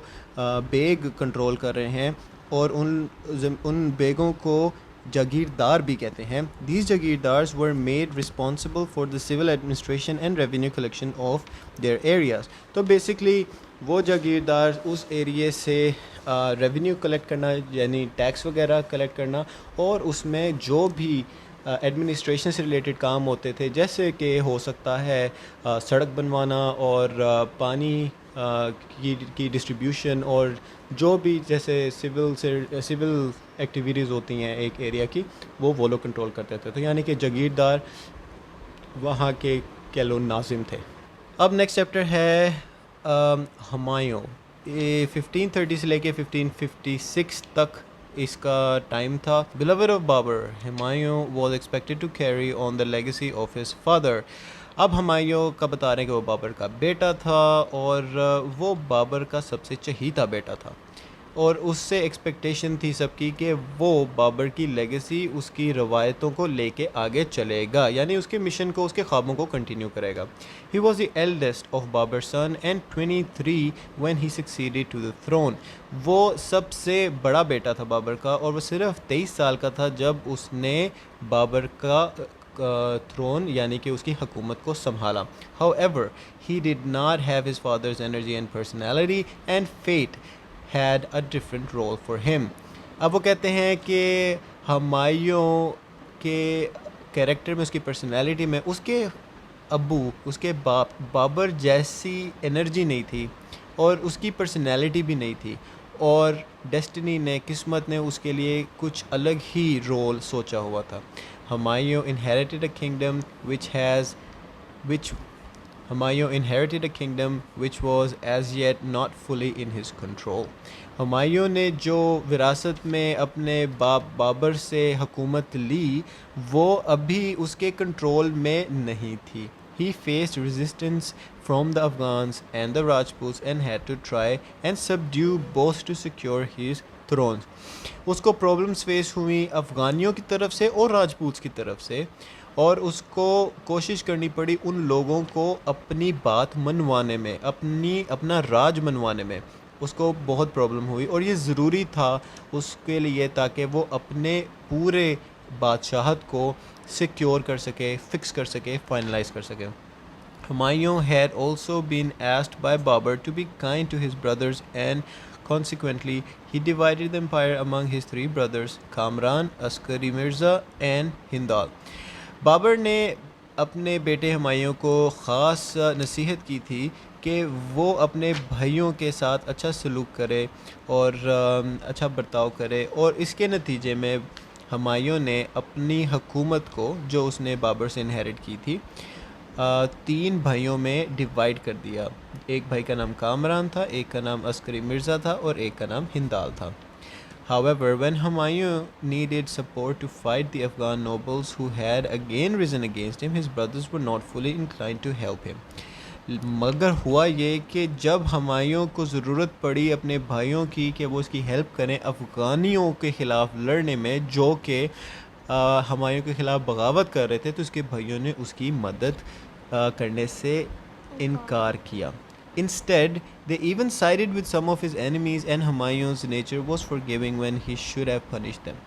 بیگ کنٹرول کر رہے ہیں، اور ان بیگوں کو جاگیردار بھی کہتے ہیں۔ These جاگیردارز were made responsible for the civil administration and revenue collection of their areas. تو بیسکلی وہ جاگیردار اس ایریے سے ریونیو کلیکٹ کرنا، یعنی ٹیکس وغیرہ کلیکٹ کرنا، اور اس میں جو بھی ایڈمنسٹریشن سے ریلیٹڈ کام ہوتے تھے، جیسے کہ ہو سکتا ہے سڑک بنوانا اور پانی کی ڈسٹریبیوشن، اور جو بھی جیسے سول ایکٹیویٹیز ہوتی ہیں ایک ایریا کی، وہ لوگ کنٹرول کرتے تھے۔ تو یعنی کہ جاگیردار وہاں کے کہہ ناظم تھے۔ اب نیکسٹ چیپٹر ہے ہمایوں۔ 1530 سے لے کے 1556 تک اس کا ٹائم تھا۔ Beloved of Babur, Humayun was expected to carry on the legacy of his father. اب ہمایوں کا بتا رہے ہیں کہ وہ بابر کا بیٹا تھا، اور وہ بابر کا سب سے چہیتا بیٹا تھا، اور اس سے ایکسپیکٹیشن تھی سب کی کہ وہ بابر کی لیگیسی، اس کی روایتوں کو لے کے آگے چلے گا، یعنی اس کے مشن کو، اس کے خوابوں کو کنٹینیو کرے گا۔ He was the eldest of Babur's son and 23 when he succeeded to the throne. وہ سب سے بڑا بیٹا تھا بابر کا، اور وہ صرف 23 سال کا تھا جب اس نے بابر کا تھرون یعنی کہ اس کی حکومت کو سنبھالا۔ However, he did not have his father's energy and personality, and fate had a different role for him. اب وہ کہتے ہیں کہ ہمایوں کے کیریکٹر میں، اس کی پرسنالٹی میں، اس کے ابو، اس کے باپ بابر جیسی انرجی نہیں تھی، اور اس کی پرسنالٹی بھی نہیں تھی، اور ڈیسٹنی نے، قسمت نے اس کے لیے کچھ الگ ہی رول سوچا ہوا تھا۔ Humayun inherited a kingdom which Humayun inherited a kingdom which was as yet not fully in his control. Humayun نے جو وراثت میں اپنے باپ بابر سے حکومت لی وہ ابھی اس کے کنٹرول میں نہیں تھی. He faced resistance from the Afghans and the Rajputs and had to try and subdue both to secure his throne. اس کو پرابلمس فیس ہوئیں افغانیوں کی طرف سے اور راجپوتس کی طرف سے، اور اس کو کوشش کرنی پڑی ان لوگوں کو اپنی بات منوانے میں، اپنا راج منوانے میں. اس کو بہت پرابلم ہوئی اور یہ ضروری تھا اس کے لیے تاکہ وہ اپنے پورے بادشاہت کو سیکیور کر سکے، فکس کر سکے، فائنلائز کر سکے. Humayun had also been asked by Babur to be kind to his brothers and consequently he divided the empire among his three brothers Kamran, Askari Mirza and Hindal. Babar نے اپنے بیٹے ہمایوں کو خاص نصیحت کی تھی کہ وہ اپنے بھائیوں کے ساتھ اچھا سلوک کرے اور اچھا برتاؤ کرے، اور اس کے نتیجے میں ہمایوں نے اپنی حکومت کو جو اس نے بابر سے انہیرٹ کی تھی 3 بھائیوں میں ڈیوائیڈ کر دیا. ایک بھائی کا نام کامران تھا، ایک کا نام عسکری مرزا تھا اور ایک کا نام ہندال تھا. However, when Humayun needed support to fight the Afghan nobles who had again risen against him, his brothers were not fully inclined to help him. مگر ہوا یہ کہ جب ہمایوں کو ضرورت پڑی اپنے بھائیوں کی کہ وہ اس کی ہیلپ کریں افغانیوں کے خلاف لڑنے میں جو کہ ہمایوں کے خلاف بغاوت کر رہے تھے، تو اس کے بھائیوں نے اس کی مدد کرنے سے انکار کیا. Instead, they even sided with some of his enemies and Humayun's nature was forgiving when he should have punished them.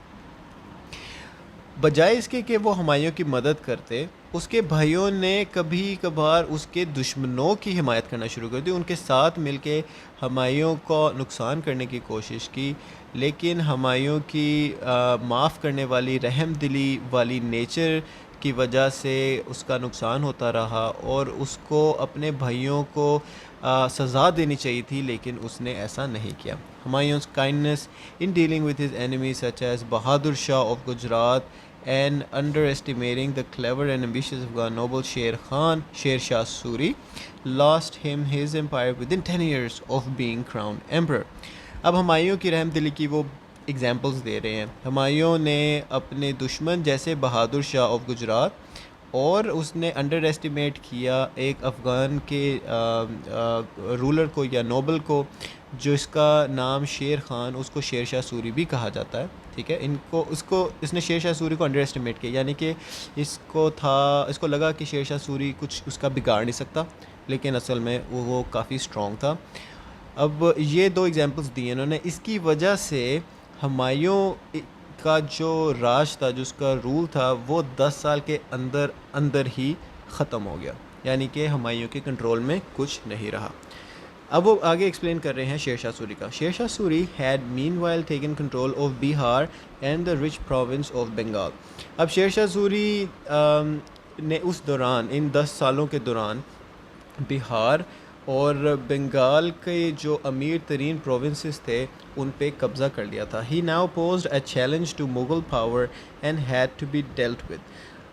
بجائے اس کے کہ وہ ہمایوں کی مدد کرتے، اس کے بھائیوں نے کبھی کبھار اس کے دشمنوں کی حمایت کرنا شروع کر دی، ان کے ساتھ مل کے ہمایوں کو نقصان کرنے کی کوشش کی. لیکن ہمایوں کی معاف کرنے والی رحم دلی والی نیچر کی وجہ سے اس کا نقصان ہوتا رہا اور اس کو اپنے بھائیوں کو سزا دینی چاہیے تھی، لیکن اس نے ایسا نہیں کیا. Humayun's kindness in dealing with his enemies such as Bahadur Shah of Gujarat and underestimating the clever and ambitious Afghan noble Sher Shah Suri lost him his empire within 10 years of being crowned emperor. اب ہمایوں کی رحم دلی کی وہ examples دے رہے ہیں. ہمایوں نے اپنے دشمن جیسے بہادر شاہ آف گجرات اور اس نے انڈر ایسٹیمیٹ کیا ایک افغان کے رولر کو یا نوبل کو جس کا نام شیر خان، اس کو شیر شاہ سوری بھی کہا جاتا ہے. ٹھیک ہے، اس نے شیر شاہ سوری کو انڈر ایسٹیمیٹ کیا، یعنی کہ اس کو لگا کہ شیر شاہ سوری کچھ اس کا بگاڑ نہیں سکتا، لیکن اصل میں وہ کافی اسٹرانگ تھا. اب یہ 2 ایگزامپلس دیے انہوں نے. اس کی وجہ سے ہمایوں کا جو راج تھا، جو اس کا رول تھا، وہ 10 سال کے اندر ہی ختم ہو گیا، یعنی کہ ہمایوں کے کنٹرول میں کچھ نہیں رہا. اب وہ آگے ایکسپلین کر رہے ہیں شیر شاہ سوری کا. Sher Shah Suri had meanwhile taken control of Bihar and the rich province of Bengal. اب شیر شاہ سوری نے اس دوران، ان 10 سالوں کے دوران، بہار اور بنگال کے جو امیر ترین پروونسز تھے ان پہ قبضہ کر لیا تھا. He now posed a challenge to Mughal power and had to be dealt with.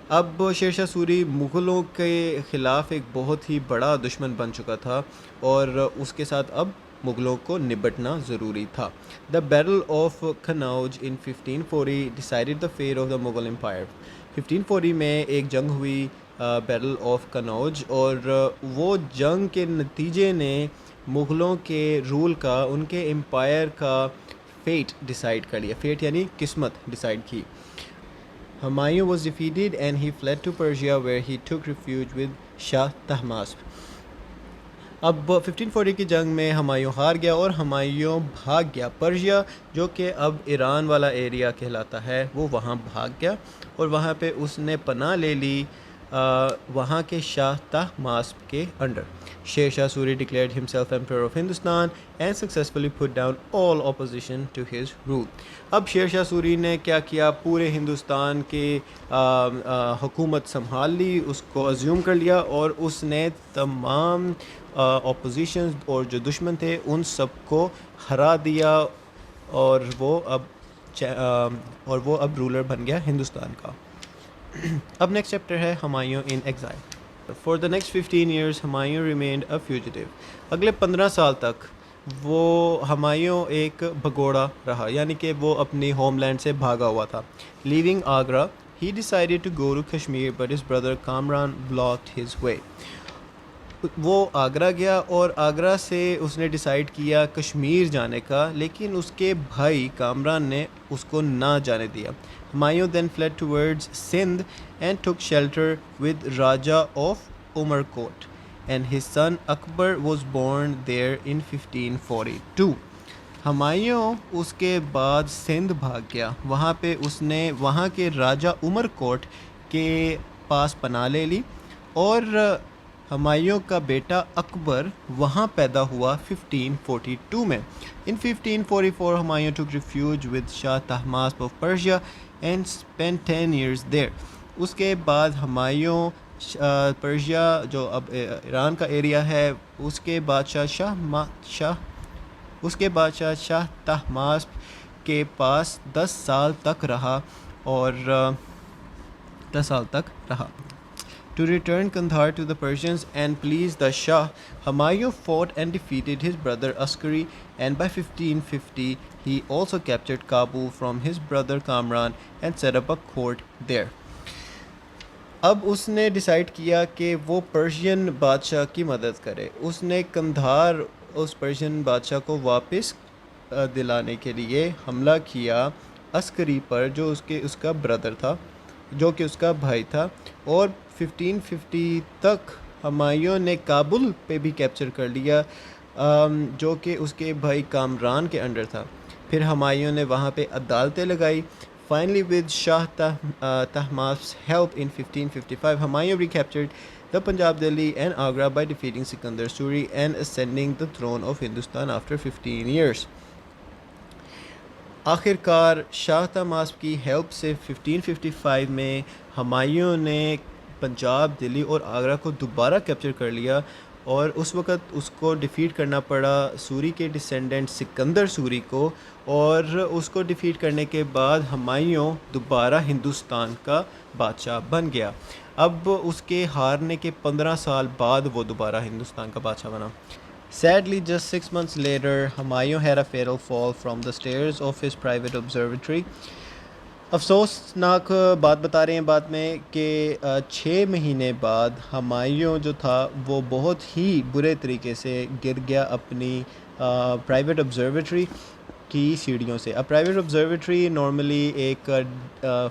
اب شیر شاہ سوری مغلوں کے خلاف ایک بہت ہی بڑا دشمن بن چکا تھا اور اس کے ساتھ اب مغلوں کو نبٹنا ضروری تھا. The Battle of Kannauj in 1540 decided the fate of the Mughal Empire. 1540 میں ایک جنگ ہوئی، بیٹل آف کنوج، اور وہ جنگ کے نتیجے نے مغلوں کے رول کا، ان کے امپائر کا فیٹ ڈیسائیڈ کر لیا. فیٹ یعنی قسمت ڈیسائیڈ کی. Humayun was defeated and he fled to Persia where he took refuge with Shah Tahmasp. اب 1540 کی جنگ میں ہمایوں ہار گیا اور ہمایوں بھاگ گیا پرشیا، جو کہ اب ایران والا ایریا کہلاتا ہے، وہ وہاں بھاگ گیا اور وہاں پہ اس نے پناہ لے لی وہاں کے شاہ طہماسپ کے انڈر. شیر Shah sorry declared himself emperor of Hindustan and successfully put down all opposition to his rule. اب شیر شاہ سوری نے کیا کیا؟ پورے ہندوستان کے حکومت سنبھال لی، اس کو ازیوم کر لیا اور اس نے تمام اپوزیشن اور جو دشمن تھے ان سب کو ہرا دیا اور وہ اب رولر بن گیا ہندوستان کا. اب نیکسٹ چیپٹر ہے Humayun in exile. For the next 15 years Humayun remained a fugitive. اگلے 15 سال تک وہ ہمایوں ایک بھگوڑا رہا, یعنی کہ وہ اپنی ہوم لینڈ سے بھاگا ہوا تھا. Leaving Agra he decided to go to Kashmir but his brother Kamran blocked his way. وہ آگرہ گیا اور آگرہ سے اس نے ڈیسائیڈ کیا کشمیر جانے کا, لیکن اس کے بھائی کامران نے اس کو نہ جانے دیا. Humayun then fled towards Sindh and took shelter with Raja of Umarkot and his son Akbar was born there in 1542. Humayun اس کے بعد سندھ بھاگ گیا, وہاں پہ اس نے وہاں کے راجا عمر کوٹ کے پاس پناہ لے لی, اور ہمایوں کا بیٹا اکبر وہاں پیدا ہوا 1542 میں. In 1544 Humayun took refuge with Shah Tahmasp of Persia and spent 10 years there. اس کے بعد ہمایوں پرشیا جو اب ایران کا ایریا ہے اس کے بادشاہ شاہ طہماسپ کے پاس 10 سال تک رہا To return Kandahar to the Persians and please the Shah, Humayun fought and defeated his brother Askari, and by 1550 he also captured Kabul from his brother Kamran and set up a court there. اب اس نے decide کیا کہ وہ Persian بادشاہ کی مدد کرے. اس نے کندھار اس پرشین بادشاہ کو واپس دلانے کے لیے حملہ کیا عسکری پر جو اس کا بردر تھا, جو کہ اس کا بھائی تھا, اور 1550 تک ہمایوں نے کابل پہ بھی کیپچر کر لیا جو کہ اس کے بھائی کامران کے انڈر تھا. پھر ہمایوں نے وہاں پہ عدالتیں لگائی. Finally, with Shah Tahmasp's help in 1555, Humayun recaptured the Punjab, Delhi and Agra by defeating Sikandar Suri and ascending the throne of Hindustan after 15 years. آخر کار شاہ طہماسپ کی ہیلپ سے 1555 میں ہمایوں نے پنجاب, دلی اور آگرہ کو دوبارہ کیپچر کر لیا, اور اس وقت اس کو ڈیفیٹ کرنا پڑا سوری کے ڈسینڈنٹ سکندر سوری کو, اور اس کو ڈیفیٹ کرنے کے بعد ہمایوں دوبارہ ہندوستان کا بادشاہ بن گیا. اب اس کے ہارنے کے 15 سال بعد وہ دوبارہ ہندوستان کا بادشاہ بنا. Sadly, just 6 months later, Humayun had a fatal fall from the stairs of his private observatory. افسوسناک بات بتا رہے ہیں بعد میں کہ 6 مہینے بعد ہمایوں جو تھا وہ بہت ہی برے طریقے سے گر گیا اپنی پرائیویٹ آبزرویٹری کی سیڑھیوں سے. اب پرائیویٹ آبزرویٹری نارملی ایک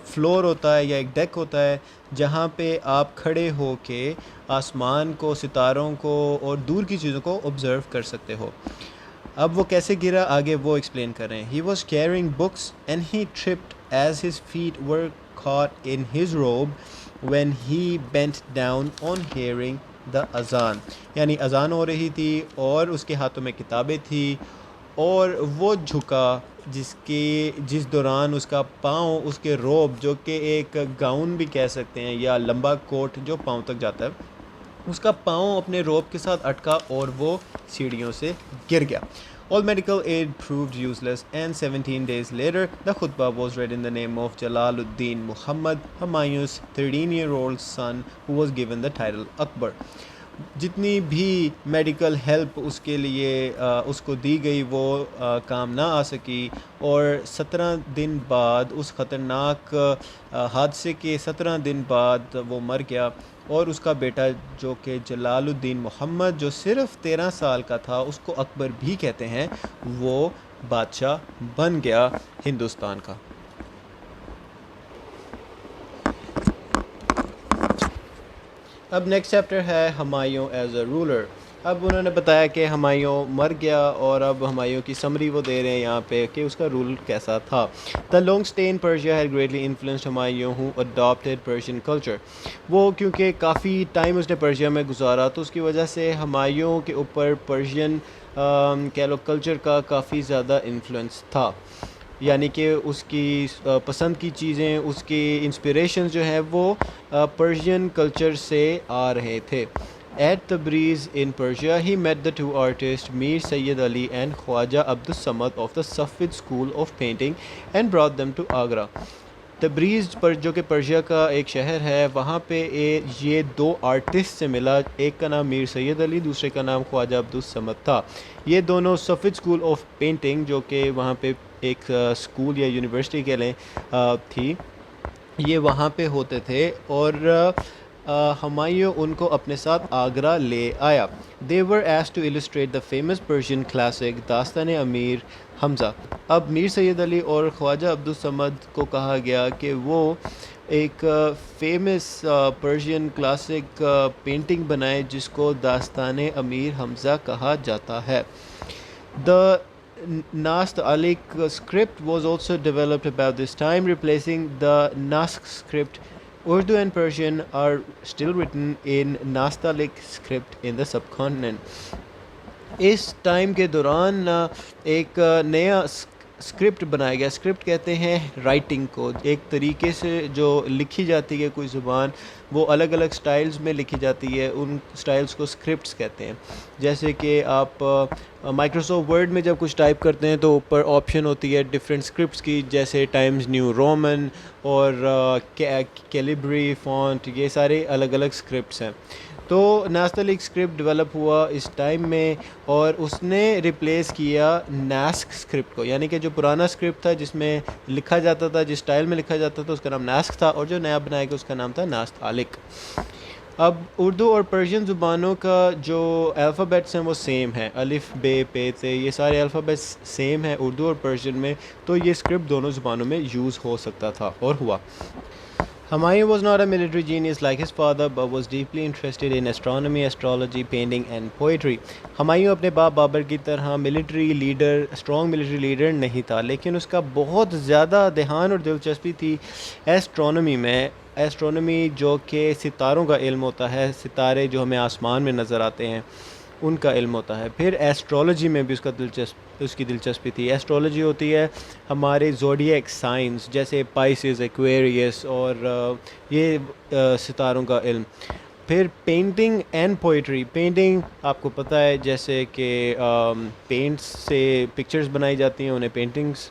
فلور ہوتا ہے یا ایک ڈیک ہوتا ہے جہاں پہ آپ کھڑے ہو کے آسمان کو, ستاروں کو اور دور کی چیزوں کو آبزرو کر سکتے ہو. اب وہ کیسے گرا آگے وہ ایکسپلین کر رہے ہیں. He was carrying books and he tripped as his feet were caught in his robe when he bent down on hearing the azan. یعنی اذان ہو رہی تھی اور اس کے ہاتھوں میں کتابیں تھی اور وہ جھکا جس دوران اس کا پاؤں اس کے روب جو کہ ایک گاؤن بھی کہہ سکتے ہیں یا لمبا کوٹ جو پاؤں تک جاتا ہے, اس کا پاؤں اپنے روب کے ساتھ اٹکا اور وہ سیڑھیوں سے گر گیا. All medical aid proved useless and 17 days later the khutbah was read in the name of Jalaluddin Muhammad, Humayun's 13-year-old son who was given the title Akbar. جتنی بھی میڈیکل ہیلپ اس کے لیے اس کو دی گئی وہ کام نہ آ سکی, اور 17 دن بعد اس خطرناک حادثے کے 17 دن بعد وہ مر گیا, اور اس کا بیٹا جو کہ جلال الدین محمد جو صرف 13 سال کا تھا, اس کو اکبر بھی کہتے ہیں, وہ بادشاہ بن گیا ہندوستان کا. اب نیکسٹ چیپٹر ہے ہمایوں ایز اے رولر. اب انہوں نے بتایا کہ ہمایوں مر گیا اور اب ہمایوں کی سمری وہ دے رہے ہیں یہاں پہ کہ اس کا رول کیسا تھا. The long stay in Persia had greatly influenced Humayun who adopted Persian culture. وہ کیونکہ کافی ٹائم اس نے پرشیا میں گزارا تو اس کی وجہ سے ہمایوں کے اوپر پرشین کہہ لو کلچر کا کافی زیادہ انفلوئنس تھا, یعنی کہ اس کی پسند کی چیزیں, اس کی انسپریشنز جو ہیں وہ پرشین کلچر سے آ رہے تھے. At Tabriz in Persia, he met the two artists Mir Sayyid Ali and Khwaja Abdus Samad of the Safvid school of painting and brought them to Agra. Tabrez پر جو کہ پرشیا کا ایک شہر ہے، وہاں پہ یہ دو آرٹسٹ سے ملا، ایک کا نام میر سید علی، دوسرے کا نام خواجہ عبدالصمد تھا. یہ دونوں صفد اسکول آف پینٹنگ جو کہ وہاں پہ ایک اسکول یا یونیورسٹی کہہ لیں تھی، یہ وہاں پہ ہوتے تھے، اور ہمایوں ان کو اپنے ساتھ آگرہ لے آیا. They were asked to illustrate the famous Persian classic داستان امیر حمزہ. اب میر سید علی اور خواجہ عبدالصمد کو کہا گیا کہ وہ ایک فیمس پرشین کلاسک پینٹنگ بنائے جس کو داستان امیر حمزہ کہا جاتا ہے. The Nastaliq script was also developed about this time, replacing the Naskh script. Urdu and Persian are still written in Nastaliq script in the subcontinent. اس ٹائم کے دوران ایک نیا اسکرپٹ بنایا گیا. اسکرپٹ کہتے ہیں رائٹنگ کو، ایک طریقے سے جو لکھی جاتی ہے کوئی زبان، وہ الگ الگ سٹائلز میں لکھی جاتی ہے، ان سٹائلز کو اسکرپٹس کہتے ہیں. جیسے کہ آپ مائکروسافٹ ورڈ میں جب کچھ ٹائپ کرتے ہیں تو اوپر آپشن ہوتی ہے ڈفرینٹ اسکرپٹس کی، جیسے ٹائمز نیو رومن اور کیلیبری فونٹ، یہ سارے الگ الگ اسکرپٹس ہیں. تو ناستعلیق اسکرپٹ ڈیولپ ہوا اس ٹائم میں، اور اس نے ریپلیس کیا ناسک اسکرپٹ کو، یعنی کہ جو پرانا اسکرپٹ تھا جس میں لکھا جاتا تھا، جس سٹائل میں لکھا جاتا تھا، اس کا نام ناسک تھا، اور جو نیا بنایا گیا اس کا نام تھا ناستعلیق. اب اردو اور پرشین زبانوں کا جو الفابیٹس ہیں وہ سیم ہیں، الف بے پے تے، یہ سارے الفابیٹس سیم ہیں اردو اور پرشین میں، تو یہ اسکرپٹ دونوں زبانوں میں یوز ہو سکتا تھا اور ہوا. Humayun was not a military genius like his father, but was deeply interested in astronomy, astrology, painting and poetry. Humayun اپنے باپ بابر کی طرح اسٹرانگ ملٹری لیڈر نہیں تھا، لیکن اس کا بہت زیادہ دھیان اور دلچسپی تھی ایسٹرونومی میں. ایسٹرونومی جو کہ ستاروں کا علم ہوتا ہے، ستارے جو ہمیں آسمان میں نظر آتے ہیں ان کا علم ہوتا ہے. پھر ایسٹرولوجی میں بھی اس کی دلچسپی تھی. ایسٹرولوجی ہوتی ہے ہمارے زوڈیک سائنس، جیسے پائسز، ایکویریس، اور یہ ستاروں کا علم. پھر پینٹنگ اینڈ پوئٹری. پینٹنگ آپ کو پتہ ہے جیسے کہ پینٹس سے پکچرز بنائی جاتی ہیں، انہیں پینٹنگز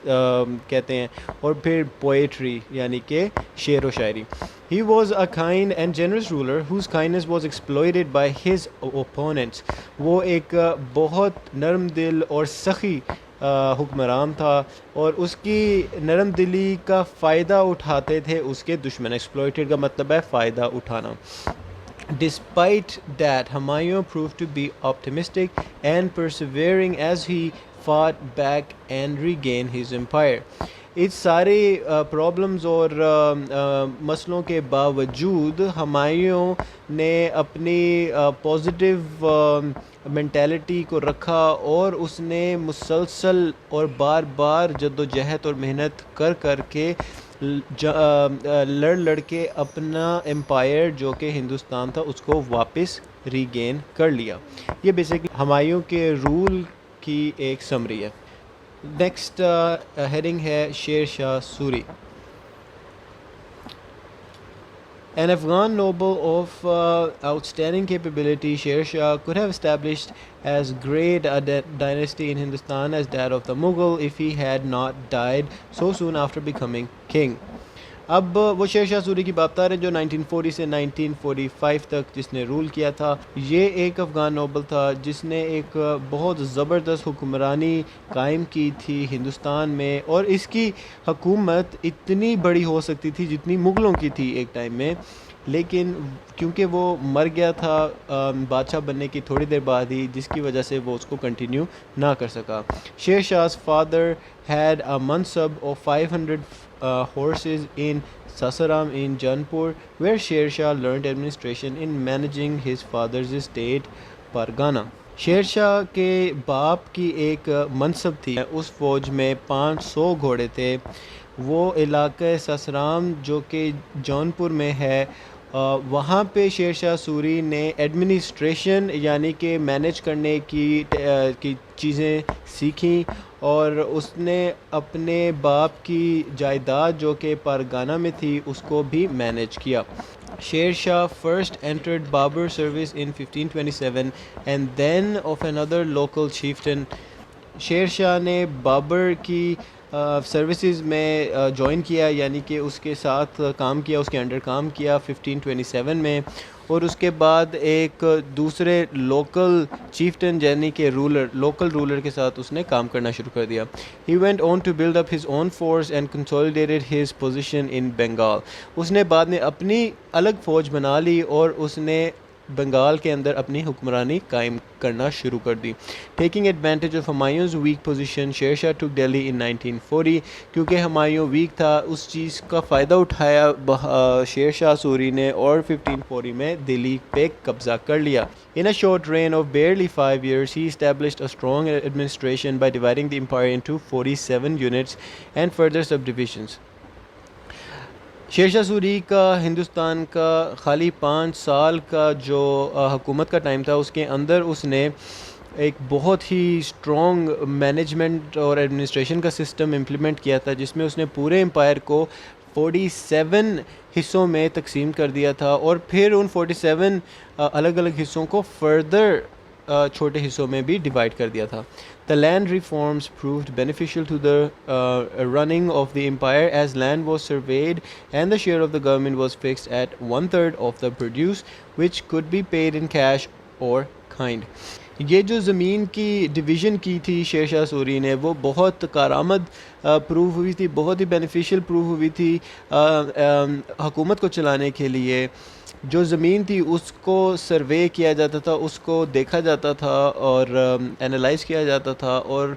کہتے ہیں. اور پھر پوئٹری یعنی کہ شعر و شاعری. He was a kind and generous ruler whose kindness was exploited by his opponents. وہ ایک بہت نرم دل اور سخی حکمران تھا، اور اس کی نرم دلی کا فائدہ اٹھاتے تھے اس کے دشمن. ایکسپلوئٹڈ کا مطلب ہے فائدہ اٹھانا. Despite that, Humayun proved to be optimistic and persevering as he fought back and regained his empire. اس سارے پرابلمز اور مسئلوں کے باوجود ہمایوں نے اپنی پازیٹیو مینٹیلٹی کو رکھا، اور اس نے مسلسل اور بار بار جد و جہد اور محنت کر کے لڑ کے اپنا امپائر جو کہ ہندوستان تھا اس کو واپس ریگین کر لیا. یہ بیسیکلی ہمایوں کے رول کی ایک سمری ہے. نیکسٹ ہیڈنگ ہے شیر Shah sorry. An Afghan noble of outstanding capability, Sher Shah could have established as great a dynasty in Hindustan as that of the Mughal if he had not died so soon after becoming king. اب وہ شیر Shah sorry کی بات ہے جو 1940 سے 1945 تک جس نے رول کیا تھا. یہ ایک افغان نوبل تھا جس نے ایک بہت زبردست حکمرانی قائم کی تھی ہندوستان میں، اور اس کی حکومت اتنی بڑی ہو سکتی تھی جتنی مغلوں کی تھی ایک ٹائم میں، لیکن کیونکہ وہ مر گیا تھا بادشاہ بننے کی تھوڑی دیر بعد ہی، جس کی وجہ سے وہ اس کو کنٹینیو نہ کر سکا. شیر شاہ's father had a mansab of 500 horses in Sasaram in Jaunpur, where Sher Shah learned administration in managing his father's estate Pargana. Sher Shah کے باپ کی ایک منصب تھی، اس فوج میں 500 گھوڑے تھے. وہ علاقہ سسرام جو کہ جونپور میں ہے، وہاں پہ شیر شاہ سوری نے ایڈمنسٹریشن یعنی کہ مینیج کرنے کی چیزیں سیکھیں، اور اس نے اپنے باپ کی جائیداد جو کہ پارگانہ میں تھی اس کو بھی مینیج کیا. Sher Shah first entered Babur service in 1527 and then of another local chieftain. Sher Shah نے بابر کی سروسز میں جوائن کیا، یعنی کہ اس کے ساتھ کام کیا، اس کے انڈر کام کیا 1527 میں، اور اس کے بعد ایک دوسرے لوکل چیفٹن یعنی کہ لوکل رولر کے ساتھ اس نے کام کرنا شروع کر دیا. He went on to build up his own force and consolidated his position in Bengal. اس نے بعد میں اپنی الگ فوج بنا لی اور اس نے بنگال کے اندر اپنی حکمرانی قائم کرنا شروع کر دی. Taking advantage of Humayun's weak position, Sher Shah ٹوک دہلی ان 1940. کیونکہ ہمایوں ویک تھا، اس چیز کا فائدہ اٹھایا شیر شاہ سوری نے اور 1540 میں دلی پہ قبضہ کر لیا. In a short reign of barely 5 years, he established a strong administration by dividing the empire into 47 units and further subdivisions. شیر شاہ سوری کا ہندوستان کا خالی 5 سال کا جو حکومت کا ٹائم تھا، اس کے اندر اس نے ایک بہت ہی اسٹرانگ مینجمنٹ اور ایڈمنسٹریشن کا سسٹم امپلیمنٹ کیا تھا، جس میں اس نے پورے امپائر کو 47 حصوں میں تقسیم کر دیا تھا، اور پھر ان 47 الگ الگ حصوں کو فردر چھوٹے حصوں میں بھی ڈیوائڈ کر دیا تھا. The land reforms proved beneficial to the running of the empire, as land was surveyed and the share of the government was fixed at 1/3 of the produce, which could be paid in cash or kind. یہ جو زمین کی division کی تھی شیر Shah sorry نے، وہ بہت کارآمد پروو ہوئی تھی، بہت ہی بینیفیشیل پروو ہوئی تھی حکومت کو چلانے کے لیے. جو زمین تھی اس کو سروے کیا جاتا تھا، اس کو دیکھا جاتا تھا اور انالائز کیا جاتا تھا، اور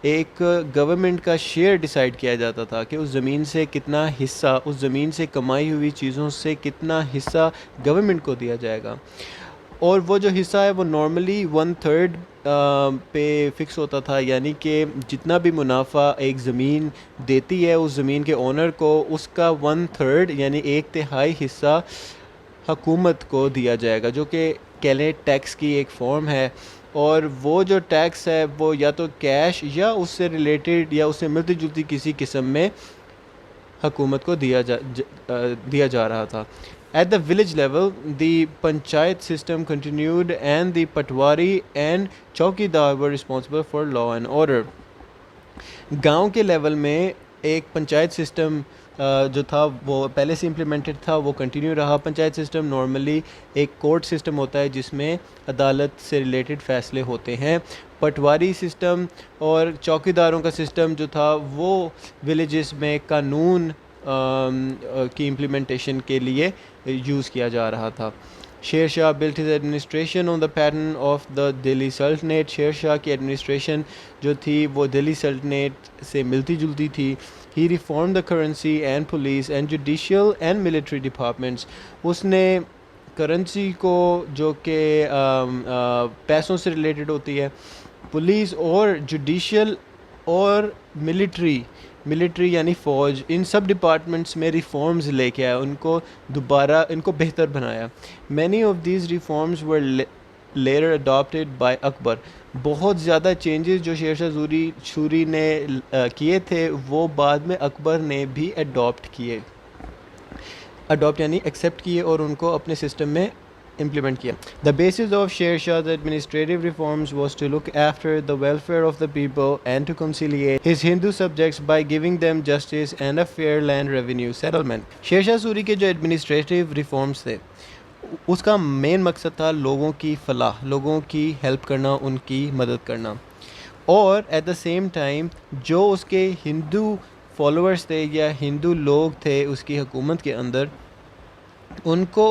ایک گورنمنٹ کا شیئر ڈیسائیڈ کیا جاتا تھا کہ اس زمین سے کتنا حصہ، اس زمین سے کمائی ہوئی چیزوں سے کتنا حصہ گورنمنٹ کو دیا جائے گا. اور وہ جو حصہ ہے وہ نارملی 1/3 پہ فکس ہوتا تھا، یعنی کہ جتنا بھی منافع ایک زمین دیتی ہے اس زمین کے اونر کو، اس کا 1/3 یعنی 1/3 حصہ حکومت کو دیا جائے گا، جو کہ کیلٹ ٹیکس کی ایک فارم ہے. اور وہ جو ٹیکس ہے وہ یا تو کیش یا اس سے ریلیٹڈ یا اس سے ملتی جلتی کسی قسم میں حکومت کو دیا جا رہا تھا. At the village level, the panchayat system continued and the patwari and chowkidar were responsible for law and order. گاؤں کے لیول میں ایک پنچایت سسٹم جو تھا وہ پہلے سے امپلیمنٹڈ تھا، وہ کنٹینیو رہا. پنچایت سسٹم نارملی ایک کورٹ سسٹم ہوتا ہے جس میں عدالت سے ریلیٹڈ فیصلے ہوتے ہیں. پٹواری سسٹم اور چوکیداروں کا سسٹم جو تھا وہ ولیجز میں قانون کی امپلیمنٹیشن کے لیے یوز کیا جا رہا تھا. Sher Shah built his administration on the pattern of the Delhi Sultanate. Sher Shah کی ایڈمنسٹریشن جو تھی وہ دہلی سلطنیٹ سے ملتی جلتی تھی. He reformed the currency and police and judicial and military departments. اس نے کرنسی کو جو کہ پیسوں سے ریلیٹڈ ہوتی ہے، پولیس اور جوڈیشل اور ملٹری یعنی فوج، ان سب ڈپارٹمنٹس میں ریفارمز لے کے آیا، ان کو بہتر بنایا. Many of these reforms were later adapted by Akbar. بہت زیادہ چینجز جو شیر شاہ سوری نے کیے تھے وہ بعد میں اکبر نے بھی اڈاپٹ یعنی ایکسیپٹ کیے اور ان کو اپنے سسٹم میں implement کیا. The basis of Sher Shah's administrative reforms was to look after the welfare of the people and to conciliate his Hindu subjects by giving them justice and a fair land revenue settlement. شیر Shah sorry کے جو administrative reforms تھے اس کا مین مقصد تھا لوگوں کی فلاح، لوگوں کی ہیلپ کرنا، ان کی مدد کرنا، اور ایٹ دا سیم ٹائم جو اس کے ہندو فالوورز تھے یا ہندو لوگ تھے اس کی حکومت کے اندر، ان کو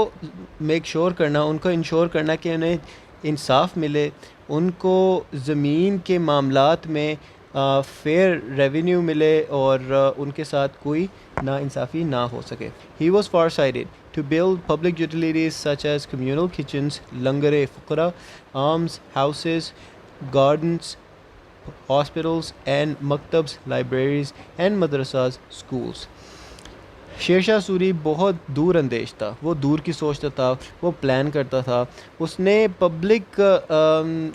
میک شور کرنا، ان کو انشور کرنا کہ انہیں انصاف ملے، ان کو زمین کے معاملات میں فیئر ریونیو ملے اور ان کے ساتھ کوئی ناانصافی نہ ہو سکے. He was far-sighted to build public utilities such as communal kitchens, لنگر فقراء, alms houses, gardens, hospitals and maktabs, libraries and madrasas, schools. شیر شاہ سوری بہت دور اندیش تھا، وہ دور کی سوچتا تھا، وہ پلان کرتا تھا. اس نے پبلک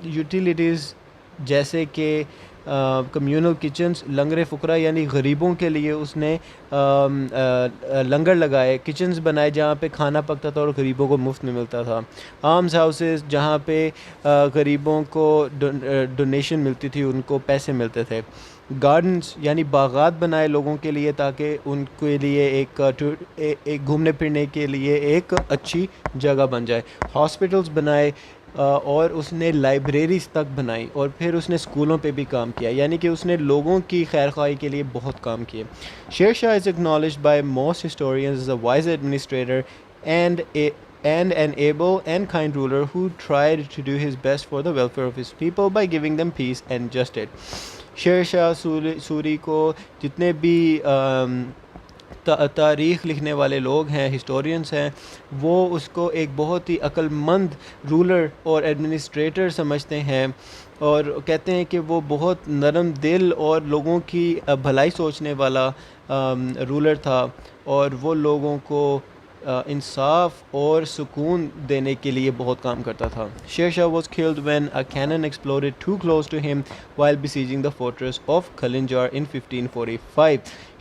یوٹیلیٹیز جیسے کہ کمیونل کچنز لنگر فقراء یعنی غریبوں کے لیے اس نے لنگر لگائے, کچنز بنائے جہاں پہ کھانا پکتا تھا اور غریبوں کو مفت میں ملتا تھا, آرمز ہاؤسز جہاں پہ غریبوں کو ڈونیشن ملتی تھی, ان کو پیسے ملتے تھے, گارڈنز یعنی باغات بنائے لوگوں کے لیے تاکہ ان کے لیے ایک گھومنے پھرنے کے لیے ایک اچھی جگہ بن جائے, ہاسپٹلز بنائے, اور اس نے لائبریریز تک بنائی, اور پھر اس نے اسکولوں پہ بھی کام کیا, یعنی کہ اس نے لوگوں کی خیر خواہی کے لیے بہت کام کیے. Sher Shah is acknowledged by most historians as a wise administrator and an able and kind ruler who tried to do his best for the welfare of his people by giving them peace and justice. شیر Shah sorry کو جتنے بھی تاریخ لکھنے والے لوگ ہیں, historians ہیں, وہ اس کو ایک بہت ہی عقل مند رولر اور ایڈمنسٹریٹر سمجھتے ہیں, اور کہتے ہیں کہ وہ بہت نرم دل اور لوگوں کی بھلائی سوچنے والا رولر تھا, اور وہ لوگوں کو انصاف اور سکون دینے کے لیے بہت کام کرتا تھا. Sher Shah was killed when a cannon exploded too close to him while besieging the fortress of Kalinjar in 1545.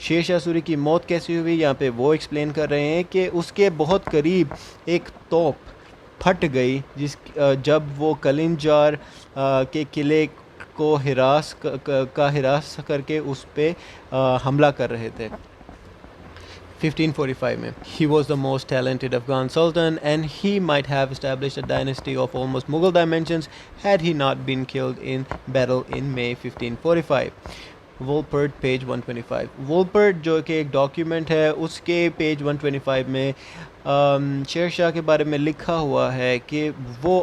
شیر شاہ سوری کی موت کیسی ہوئی, یہاں پہ وہ ایکسپلین کر رہے ہیں کہ اس کے بہت قریب ایک توپ پھٹ گئی جب وہ کلنجار کے قلعے کو ہراس کر کے اس پہ حملہ کر رہے تھے 1545 میں. He was the most talented Afghan Sultan and he might have established a dynasty of almost Mughal dimensions had he not been killed in battle in May 1545. Wolpert page 125. Wolpert جو کہ ایک ڈاکیومنٹ ہے, اس کے page 125 میں شیر شاہ کے بارے میں لکھا ہوا ہے کہ وہ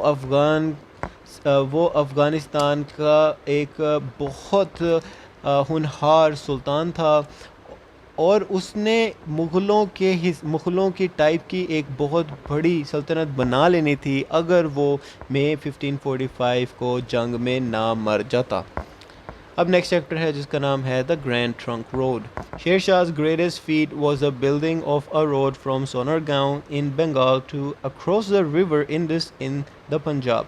افغانستان کا ایک بہت ہونہار سلطان تھا, اور اس نے مغلوں کی ٹائپ کی ایک بہت بڑی سلطنت بنا لینی تھی اگر وہ مئی 1545 کو جنگ میں نہ مر جاتا. اب نیکسٹ چیپٹر ہے جس کا نام ہے دا گرینڈ ٹرنک روڈ. شیر شاہ's greatest feat was the building of a road from Sonargaon in Bengal to across the river Indus in the Punjab.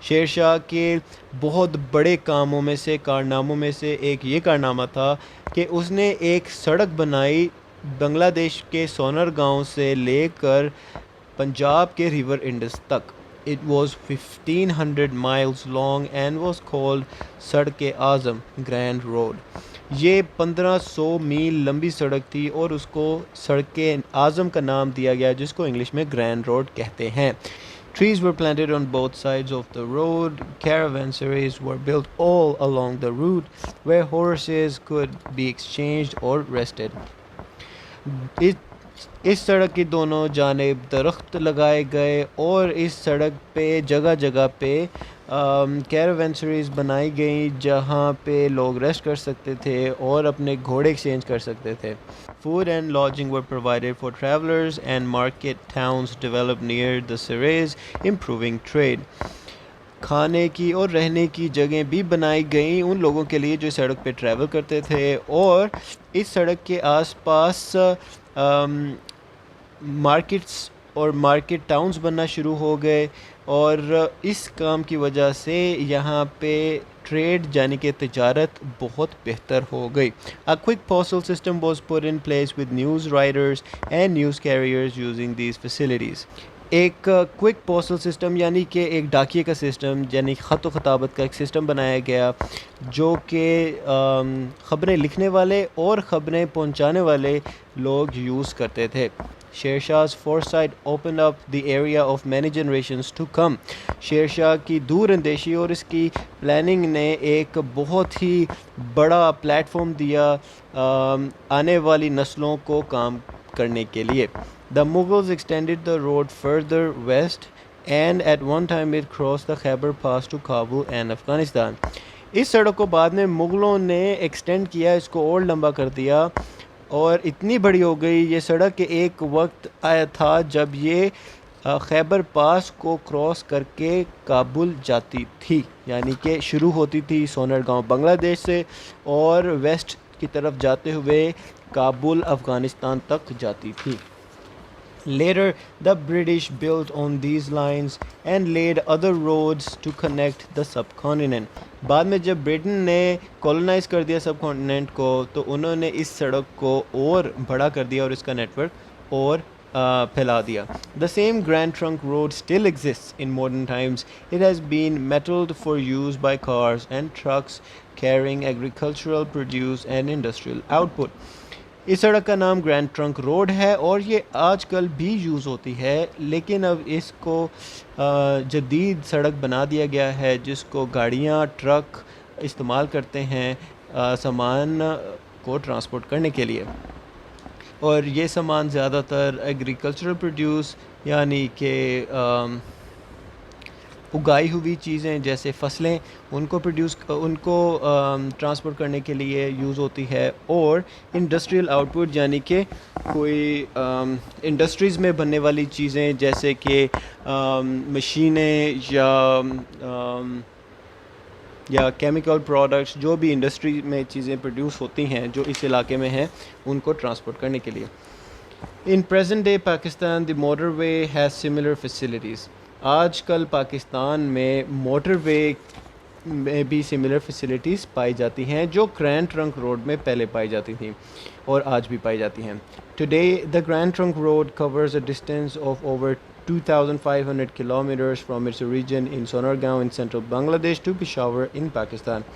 Sher Shah کے بہت بڑے کارناموں میں سے ایک یہ کارنامہ تھا کہ اس نے ایک سڑک بنائی بنگلہ دیش کے سونر گاؤں سے لے کر پنجاب کے ریور انڈس تک. It was 1500 miles long and was called سڑک اعظم گرینڈ روڈ. یہ 1500 میل لمبی سڑک تھی اور اس کو سڑک اعظم کا نام دیا گیا جس کو انگلش میں گرینڈ روڈ کہتے ہیں. Trees were planted on both sides of the road. Caravansaries were built all along the route where horses could be exchanged or rested. اس سڑک کی دونوں جانب درخت لگائے گئے اور اس سڑک پہ جگہ جگہ پہ کیراوینسریز بنائی گئیں جہاں پہ لوگ ریسٹ کر سکتے تھے اور اپنے گھوڑے ایکسچینج کر سکتے تھے. Food and lodging were provided for travelers and market towns developed near the serays, improving trade. کھانے کی اور رہنے کی جگہیں بھی بنائی گئیں ان لوگوں کے لیے جو سڑک پہ ٹریول کرتے تھے, اور اس سڑک کے آس پاس مارکیٹس اور مارکیٹ ٹاؤنز بننا شروع ہو گئے, اور اس کام کی وجہ سے یہاں پہ ٹریڈ یعنی کہ تجارت بہت بہتر ہو گئی. A quick postal system was put in place with news riders and news carriers using these facilities. ایک کوئک پوسٹل سسٹم یعنی کہ ایک ڈاکیے کا سسٹم یعنی خط و خطابت کا ایک سسٹم بنایا گیا جو کہ خبریں لکھنے والے اور خبریں پہنچانے والے لوگ یوز کرتے تھے. شیر شاہ's foresight opened up the area of many generations to come. Sher Shah کی دور اندیشی اور اس کی پلاننگ نے ایک بہت ہی بڑا پلیٹ فارم دیا آنے والی نسلوں کو کام کرنے کے لیے. The Mughals extended the road further west and at one time it crossed the Khyber Pass to Kabul and Afghanistan. اس سڑک کو بعد میں مغلوں نے ایکسٹینڈ کیا, اس کو اور لمبا کر دیا اور اتنی بڑی ہو گئی یہ سڑک کہ ایک وقت آیا تھا جب یہ خیبر پاس کو کراس کر کے کابل جاتی تھی, یعنی کہ شروع ہوتی تھی سونر گاؤں بنگلہ دیش سے اور ویسٹ کی طرف جاتے ہوئے کابل افغانستان تک جاتی تھی. Later, the British built on these lines and laid other roads to connect the subcontinent. بعد میں جب برٹن نے کولونائز کر دیا سب کانٹیننٹ کو تو انہوں نے اس سڑک کو اور بڑا کر دیا اور اس کا نیٹ ورک اور پھیلا دیا. The same Grand Trunk Road still exists in modern times. It has been metalled for use by cars and trucks carrying agricultural produce and industrial output. اس سڑک کا نام گرینڈ ٹرنک روڈ ہے اور یہ آج کل بھی یوز ہوتی ہے، لیکن اب اس کو جدید سڑک بنا دیا گیا ہے جس کو گاڑیاں ٹرک استعمال کرتے ہیں سامان کو ٹرانسپورٹ کرنے کے لیے، اور یہ سامان زیادہ تر ایگریکلچرل پروڈیوس یعنی کہ اگائی ہوئی چیزیں جیسے فصلیں ان کو ٹرانسپورٹ کرنے کے لیے یوز ہوتی ہے، اور انڈسٹریل آؤٹ پٹ یعنی کہ کوئی انڈسٹریز میں بننے والی چیزیں جیسے کہ مشینیں یا کیمیکل پروڈکٹس جو بھی انڈسٹری میں چیزیں پروڈیوس ہوتی ہیں جو اس علاقے میں ہیں ان کو ٹرانسپورٹ کرنے کے لیے. In present day Pakistan, the motorway has similar facilities. آج کل پاکستان میں موٹر وے میں بھی سملر فیسلٹیز پائی جاتی ہیں جو گرینڈ ٹرنک روڈ میں پہلے پائی جاتی تھیں اور آج بھی پائی جاتی ہیں. Today, the Grand Trunk Road covers a distance of over 2,500 kilometers from its origin in Sonargaon in central Bangladesh to Peshawar in Pakistan.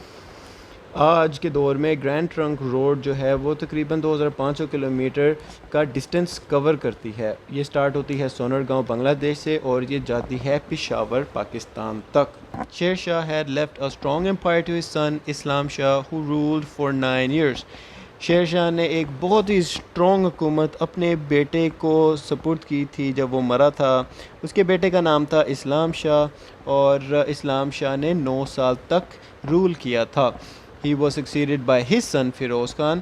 آج کے دور میں گرینڈ ٹرنک روڈ جو ہے وہ تقریباً 2,500 کلومیٹر کا ڈسٹنس کور کرتی ہے. یہ سٹارٹ ہوتی ہے سونرگاؤں بنگلہ دیش سے اور یہ جاتی ہے پشاور پاکستان تک. Sher Shah had left a strong empire to his son Islam Shah who ruled for 9 years. Sher Shah نے ایک بہت ہی اسٹرانگ حکومت اپنے بیٹے کو سپرد کی تھی جب وہ مرا تھا. اس کے بیٹے کا نام تھا اسلام شاہ اور اسلام شاہ نے 9 سال تک رول کیا تھا. He was succeeded by his son Firoz Khan,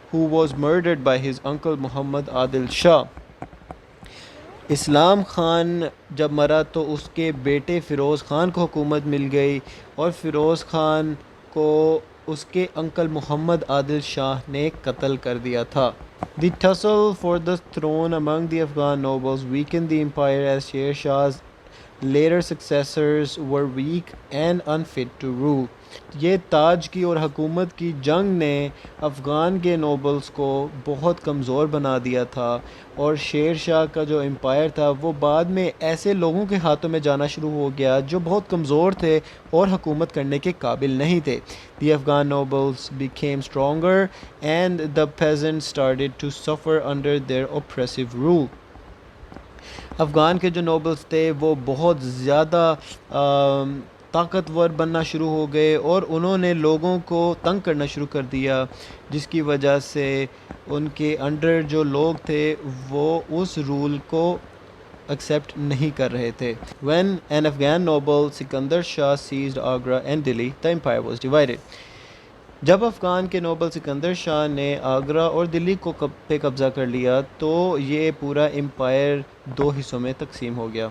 who was murdered by his uncle Muhammad Adil Shah. Islam Khan جب مرا تو اس کے بیٹے فیروز خان کو حکومت مل گئی اور فیروز خان کو اس کے انکل محمد عادل شاہ نے قتل کر دیا تھا. The tussle for the throne among the Afghan nobles weakened the empire as Sher Shah's later successors were weak and unfit to rule. یہ تاج کی اور حکومت کی جنگ نے افغان کے نوبلز کو بہت کمزور بنا دیا تھا اور شیر شاہ کا جو امپائر تھا وہ بعد میں ایسے لوگوں کے ہاتھوں میں جانا شروع ہو گیا جو بہت کمزور تھے اور حکومت کرنے کے قابل نہیں تھے. The Afghan nobles became stronger and the peasants started to suffer under their oppressive rule. Afghan کے جو نوبلز تھے وہ بہت زیادہ طاقتور بننا شروع ہو گئے اور انہوں نے لوگوں کو تنگ کرنا شروع کر دیا جس کی وجہ سے ان کے انڈر جو لوگ تھے وہ اس رول کو ایکسیپٹ نہیں کر رہے تھے. When an Afghan noble Sikandar Shah seized Agra and Delhi, the empire was divided. جب افغان کے نوبل سکندر شاہ نے آگرہ اور دلی کو پہ قبضہ کر لیا تو یہ پورا امپائر 2 حصوں میں تقسیم ہو گیا.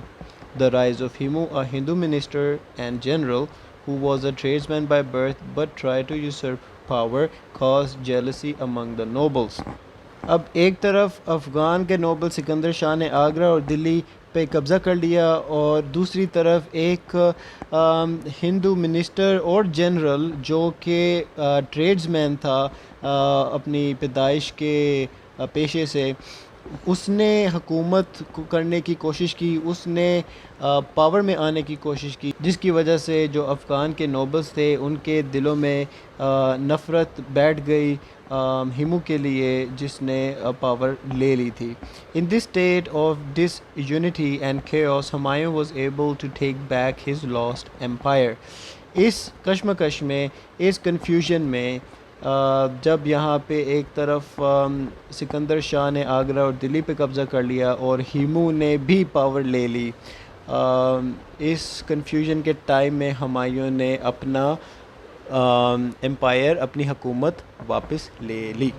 The rise of Himu, a Hindu minister and general who was a tradesman by birth but tried to usurp power, caused jealousy among the nobles. اب ایک طرف افغان کے نوبل سکندر شاہ نے آگرہ اور دلی پہ قبضہ کر لیا اور دوسری طرف ایک ہندو منسٹر اور جنرل جو کہ ٹریڈز مین تھا اپنی پیدائش کے پیشے سے، اس نے حکومت کرنے کی کوشش کی، اس نے پاور میں آنے کی کوشش کی، جس کی وجہ سے جو افغان کے نوبلز تھے ان کے دلوں میں نفرت بیٹھ گئی ہیمو کے لیے جس نے پاور لے لی تھی. In this state of disunity and chaos, Humayun was able to take back his lost empire. اس کشمکش میں، اس کنفیوژن میں جب یہاں پہ ایک طرف سکندر شاہ نے آگرہ اور دلی پہ قبضہ کر لیا اور ہیمو نے بھی پاور لے لی، اس کنفیوژن کے ٹائم میں ہمایوں نے اپنا امپائر، اپنی حکومت واپس لے لی.